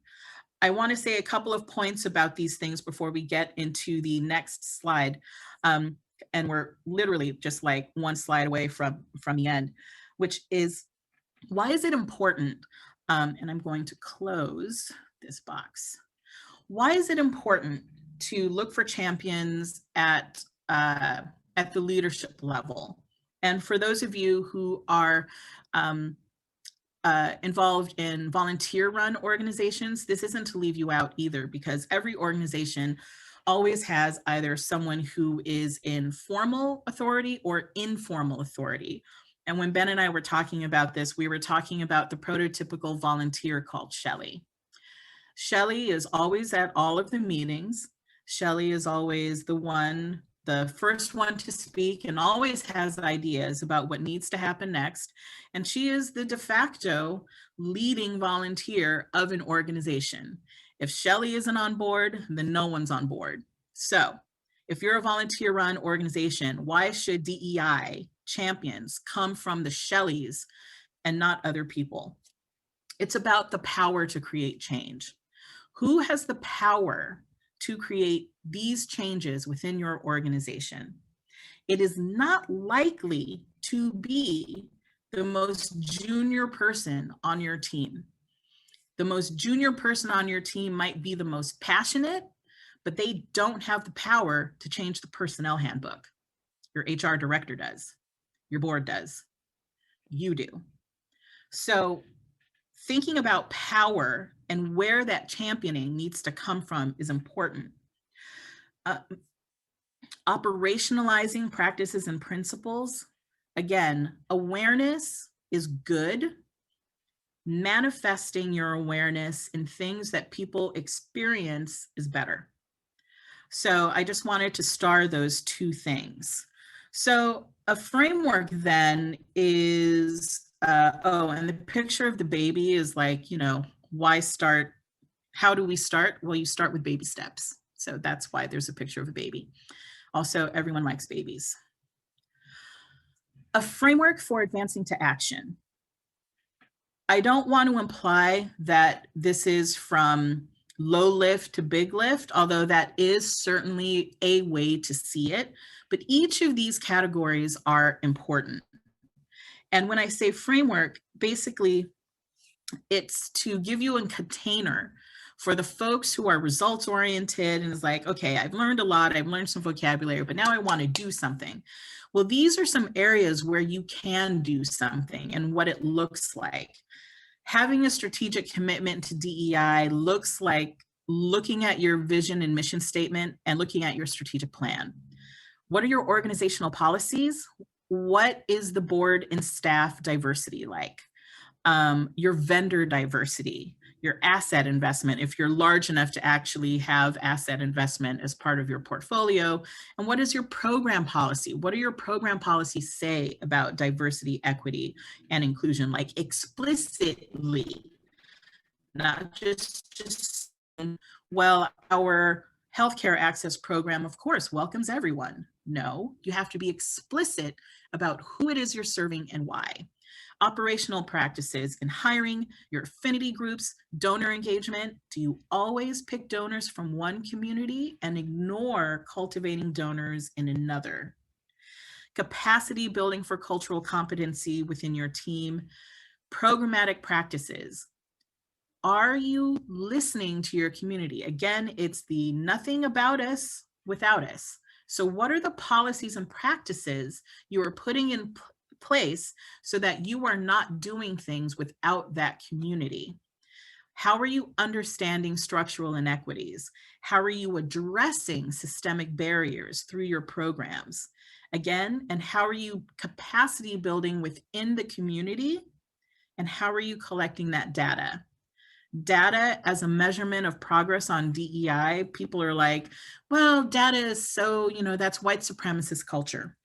I want to say a couple of points about these things before we get into the next slide. And we're literally just like one slide away from the end, which is, why is it important? And I'm going to close this box. Why is it important to look for champions at the leadership level? And for those of you who are involved in volunteer-run organizations, this isn't to leave you out either, because every organization always has either someone who is in formal authority or informal authority. And when Ben and I were talking about this, we were talking about the prototypical volunteer called Shelley. Shelley is always at all of the meetings. Shelley is always the first one to speak, and always has ideas about what needs to happen next. And she is the de facto leading volunteer of an organization. If Shelley isn't on board, then no one's on board. So if you're a volunteer-run organization, why should DEI champions come from the Shelleys and not other people? It's about the power to create change. Who has the power to create these changes within your organization? It is not likely to be the most junior person on your team. The most junior person on your team might be the most passionate, but they don't have the power to change the personnel handbook. Your HR director does. Your board does. You do. So thinking about power and where that championing needs to come from is important. Operationalizing practices and principles. Again, awareness is good. Manifesting your awareness in things that people experience is better. So I just wanted to star those two things. So a framework then is, oh, and the picture of the baby is like, you know, why start? How do we start? Well, you start with baby steps. So that's why there's a picture of a baby. Also, everyone likes babies. A framework for advancing to action. I don't want to imply that this is from low lift to big lift, although that is certainly a way to see it. But each of these categories are important. And when I say framework, basically, it's to give you a container for the folks who are results oriented and is like, okay, I've learned a lot, I've learned some vocabulary, but now I want to do something. Well, these are some areas where you can do something and what it looks like. Having a strategic commitment to DEI looks like looking at your vision and mission statement and looking at your strategic plan. What are your organizational policies? What is the board and staff diversity like? Your vendor diversity, your asset investment, if you're large enough to actually have asset investment as part of your portfolio, and what is your program policy? What do your program policies say about diversity, equity, and inclusion, like explicitly, not just, well, our healthcare access program, of course, welcomes everyone. No, you have to be explicit about who it is you're serving and why. Operational practices in hiring, your affinity groups, donor engagement. Do you always pick donors from one community and ignore cultivating donors in another? Capacity building for cultural competency within your team. Programmatic practices. Are you listening to your community? Again, it's the nothing about us without us. So what are the policies and practices you are putting in place so that you are not doing things without that community? How are you understanding structural inequities? How are you addressing systemic barriers through your programs? Again, and how are you capacity building within the community? And how are you collecting that data? Data as a measurement of progress on DEI, people are like, well, data is so, you know, that's white supremacist culture.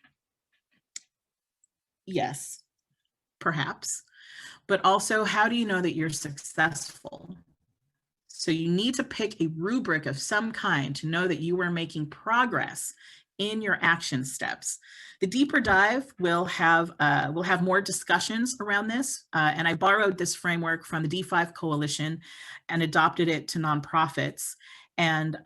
Yes, perhaps, but also how do you know that you're successful? So you need to pick a rubric of some kind to know that you are making progress in your action steps. The deeper dive will have more discussions around this, and I borrowed this framework from the D5 Coalition and adopted it to nonprofits. And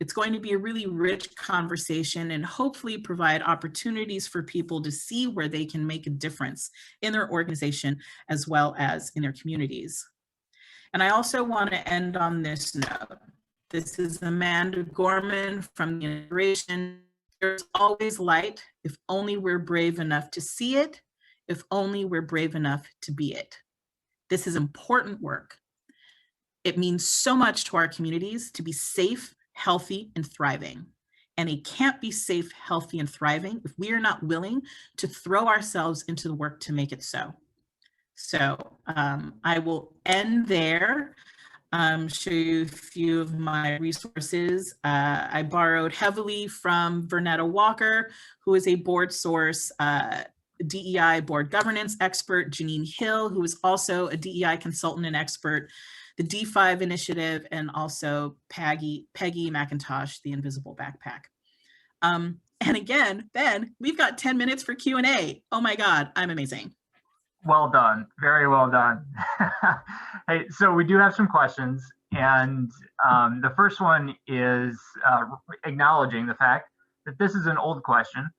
it's going to be a really rich conversation and hopefully provide opportunities for people to see where they can make a difference in their organization as well as in their communities. And I also want to end on this note. This is Amanda Gorman from the Integration. There's always light if only we're brave enough to see it, if only we're brave enough to be it. This is important work. It means so much to our communities to be safe, healthy, and thriving. And they can't be safe, healthy, and thriving if we are not willing to throw ourselves into the work to make it so. So I will end there. Show you a few of my resources. I borrowed heavily from Vernetta Walker, who is a board source, DEI board governance expert, Janine Hill, who is also a DEI consultant and expert, the D5 initiative, and also Peggy McIntosh, the Invisible Backpack. And again, Ben, we've got 10 minutes for Q&A. Oh my God, I'm amazing. Well done. Very well done. Hey, so we do have some questions. And the first one is acknowledging the fact that this is an old question,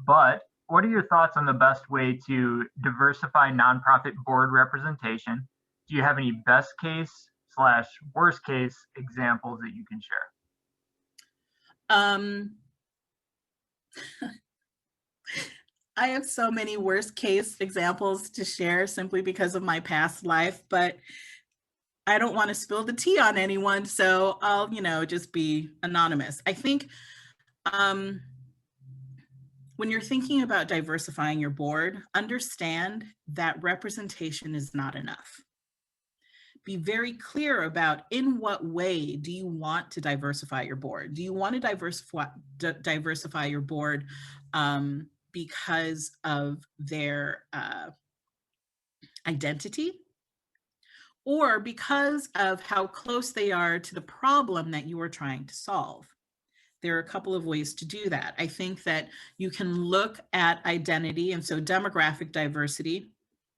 but what are your thoughts on the best way to diversify nonprofit board representation? Do you have any best case / worst case examples that you can share? I have so many worst case examples to share simply because of my past life, but I don't want to spill the tea on anyone, so I'll, just be anonymous. I think when you're thinking about diversifying your board, understand that representation is not enough. Be very clear about in what way do you want to diversify your board? Do you want to diversify your board because of their identity, or because of how close they are to the problem that you are trying to solve. There are a couple of ways to do that. I think that you can look at identity, and so demographic diversity,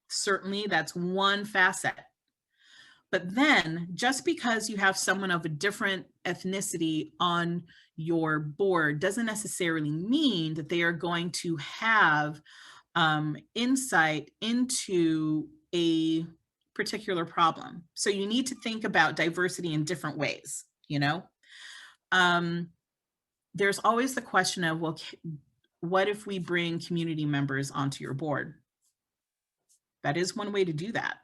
certainly that's one facet. But then just because you have someone of a different ethnicity on your board doesn't necessarily mean that they are going to have insight into a particular problem. So you need to think about diversity in different ways, you know? There's always the question of, well, what if we bring community members onto your board? That is one way to do that.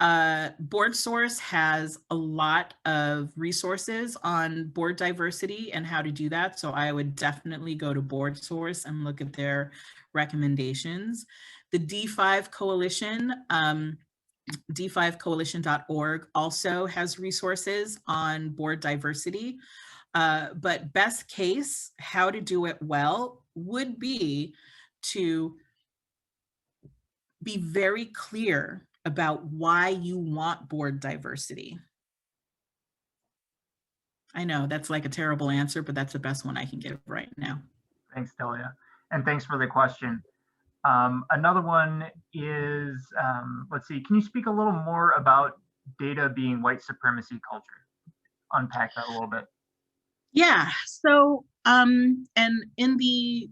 BoardSource has a lot of resources on board diversity and how to do that. So I would definitely go to BoardSource and look at their recommendations. The D5 Coalition, d5coalition.org also has resources on board diversity. But best case, how to do it well would be to be very clear about why you want board diversity. I know that's like a terrible answer, but that's the best one I can give right now. Thanks, Delia. And thanks for the question. Another one is, let's see, can you speak a little more about data being white supremacy culture? Unpack that a little bit. Yeah, so and in the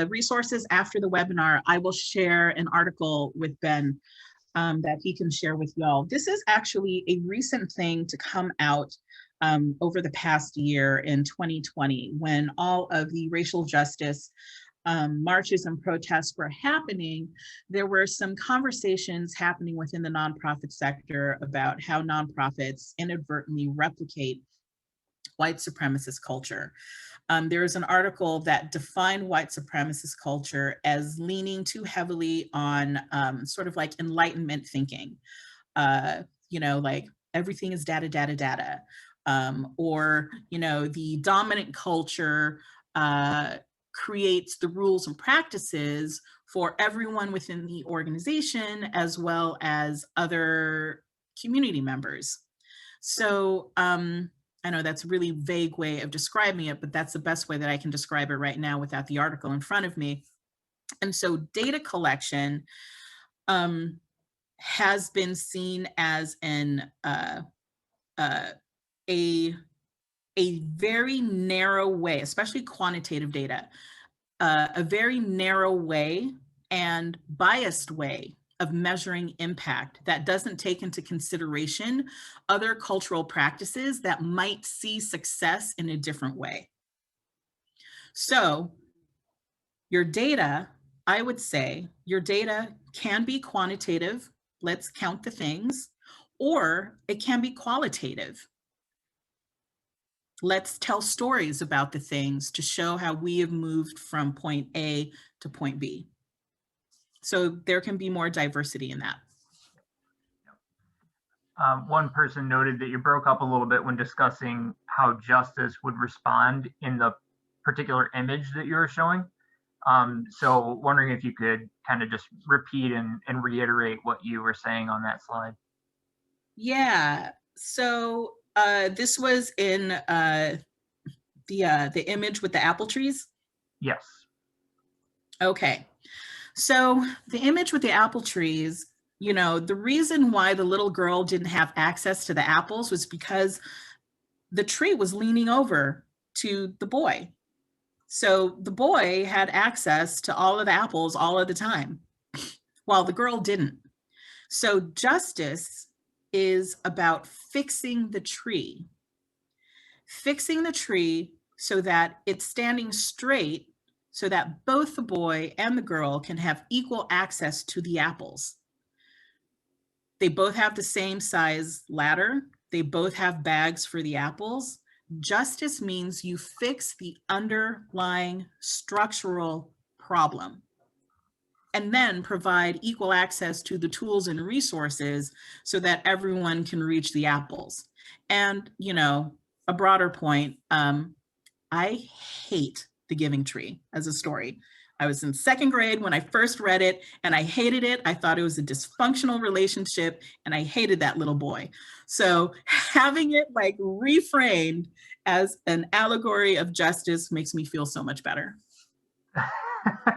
resources after the webinar, I will share an article with Ben that he can share with y'all. This is actually a recent thing to come out over the past year in 2020, when all of the racial justice marches and protests were happening. There were some conversations happening within the nonprofit sector about how nonprofits inadvertently replicate white supremacist culture. There is an article that defined white supremacist culture as leaning too heavily on sort of like Enlightenment thinking. You know, like everything is data, data, data. Or, you know, the dominant culture creates the rules and practices for everyone within the organization, as well as other community members. So, I know that's a really vague way of describing it, but that's the best way that I can describe it right now without the article in front of me. And so data collection has been seen as a very narrow way, especially quantitative data, a very narrow way and biased way of measuring impact that doesn't take into consideration other cultural practices that might see success in a different way. So your data, I would say, your data can be quantitative, let's count the things, or it can be qualitative. Let's tell stories about the things to show how we have moved from point A to point B. So there can be more diversity in that. One person noted that you broke up a little bit when discussing how justice would respond in the particular image that you were showing. So wondering if you could kind of just repeat and reiterate what you were saying on that slide. Yeah, so this was in the image with the apple trees? Yes. Okay, so the image with the apple trees, you know, the reason why the little girl didn't have access to the apples was because the tree was leaning over to the boy. So the boy had access to all of the apples all of the time, while the girl didn't. So justice is about fixing the tree so that it's standing straight, so that both the boy and the girl can have equal access to the apples. They both have the same size ladder. They both have bags for the apples. Justice means you fix the underlying structural problem and then provide equal access to the tools and resources so that everyone can reach the apples. And, you know, a broader point, I hate the giving tree as a story. I was in second grade when I first read it, and I hated it. I thought it was a dysfunctional relationship, and I hated that little boy. So having it like reframed as an allegory of justice makes me feel so much better.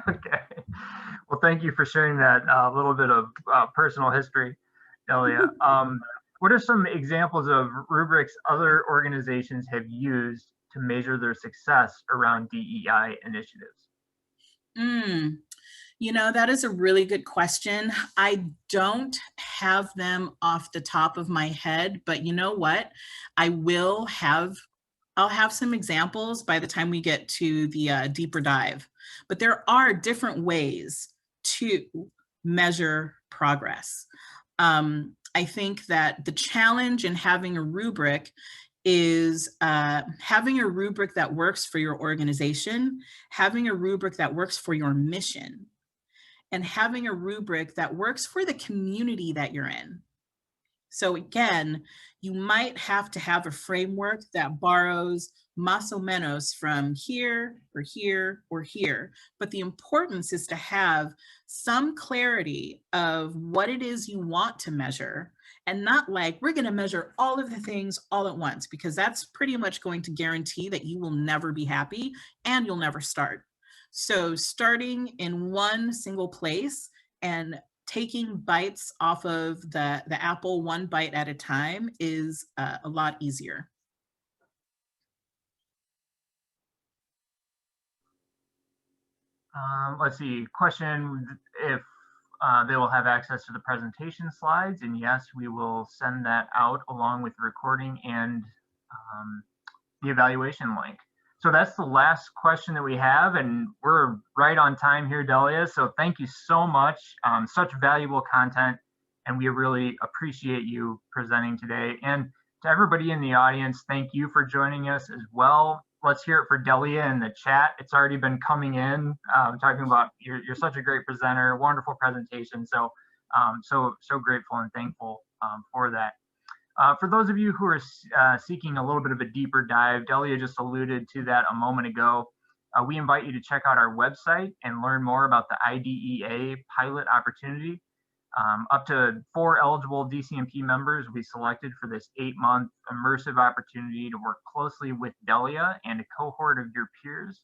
Okay. Well, thank you for sharing that little bit of personal history, Delia. What are some examples of rubrics other organizations have used to measure their success around DEI initiatives? You know, that is a really good question. I don't have them off the top of my head, but you know what? I'll have some examples by the time we get to the deeper dive. But there are different ways to measure progress. I think that the challenge in having a rubric is having a rubric that works for your organization, having a rubric that works for your mission, and having a rubric that works for the community that you're in. So again, you might have to have a framework that borrows más o menos from here or here or here, but the importance is to have some clarity of what it is you want to measure, and not like, we're gonna measure all of the things all at once, because that's pretty much going to guarantee that you will never be happy and you'll never start. So starting in one single place and taking bites off of the apple one bite at a time is a lot easier. Let's see, question if they will have access to the presentation slides, and yes, we will send that out along with the recording and the evaluation link. So that's the last question that we have, and we're right on time here, Delia. So thank you so much. Such valuable content, and we really appreciate you presenting today. And to everybody in the audience, thank you for joining us as well. Let's hear it for Delia in the chat. It's already been coming in, talking about you're such a great presenter, wonderful presentation. So so grateful and thankful for that. For those of you who are seeking a little bit of a deeper dive, Delia just alluded to that a moment ago. We invite you to check out our website and learn more about the I.D.E.A. pilot opportunity. Up to 4 eligible DCNP members will be selected for this 8-month immersive opportunity to work closely with Delia and a cohort of your peers.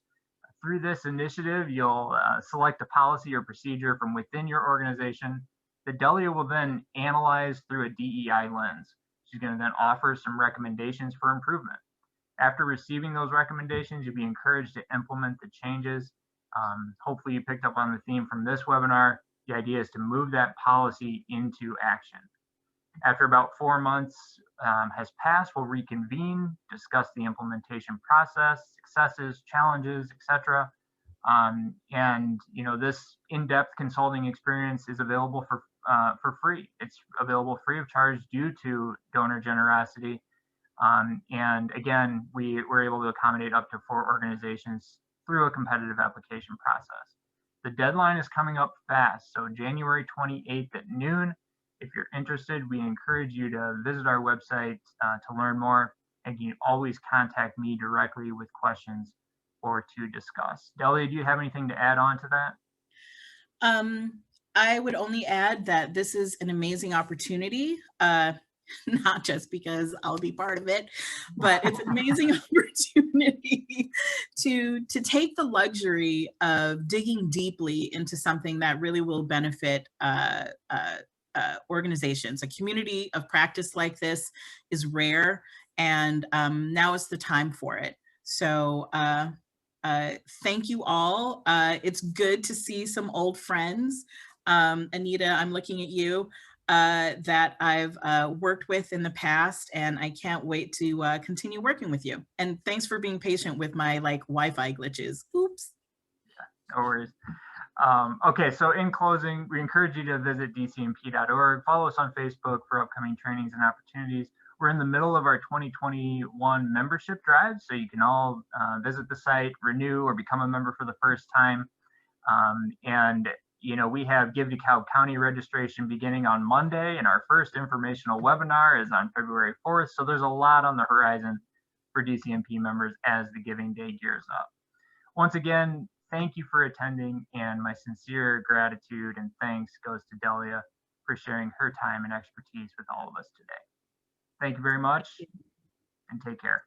Through this initiative, you'll select a policy or procedure from within your organization that Delia will then analyze through a DEI lens. She's going to then offer some recommendations for improvement. After receiving those recommendations, you'll be encouraged to implement the changes. Hopefully you picked up on the theme from this webinar. The idea is to move that policy into action. After about 4 months has passed, we'll reconvene, discuss the implementation process, successes, challenges, etc. And this in-depth consulting experience is available for free. It's available free of charge due to donor generosity. And again, we were able to accommodate up to 4 organizations through a competitive application process. The deadline is coming up fast, so January 28th at noon. If you're interested, we encourage you to visit our website to learn more, and you can always contact me directly with questions or to discuss. Delia, do you have anything to add on to that? I would only add that this is an amazing opportunity, not just because I'll be part of it, but it's an amazing opportunity to take the luxury of digging deeply into something that really will benefit organizations. A community of practice like this is rare, and now is the time for it. So thank you all. It's good to see some old friends. Anita, I'm looking at you, that I've worked with in the past, and I can't wait to continue working with you. And thanks for being patient with my Wi-Fi glitches. Oops. Yeah, no worries. Okay, so in closing, we encourage you to visit dcnp.org, follow us on Facebook for upcoming trainings and opportunities. We're in the middle of our 2021 membership drive, so you can all visit the site, renew, or become a member for the first time. And we have Give DeKalb County registration beginning on Monday, and our first informational webinar is on February 4th. So there's a lot on the horizon for DCNP members as the Giving Day gears up. Once again, thank you for attending, and my sincere gratitude and thanks goes to Delia for sharing her time and expertise with all of us today. Thank you very much, and take care.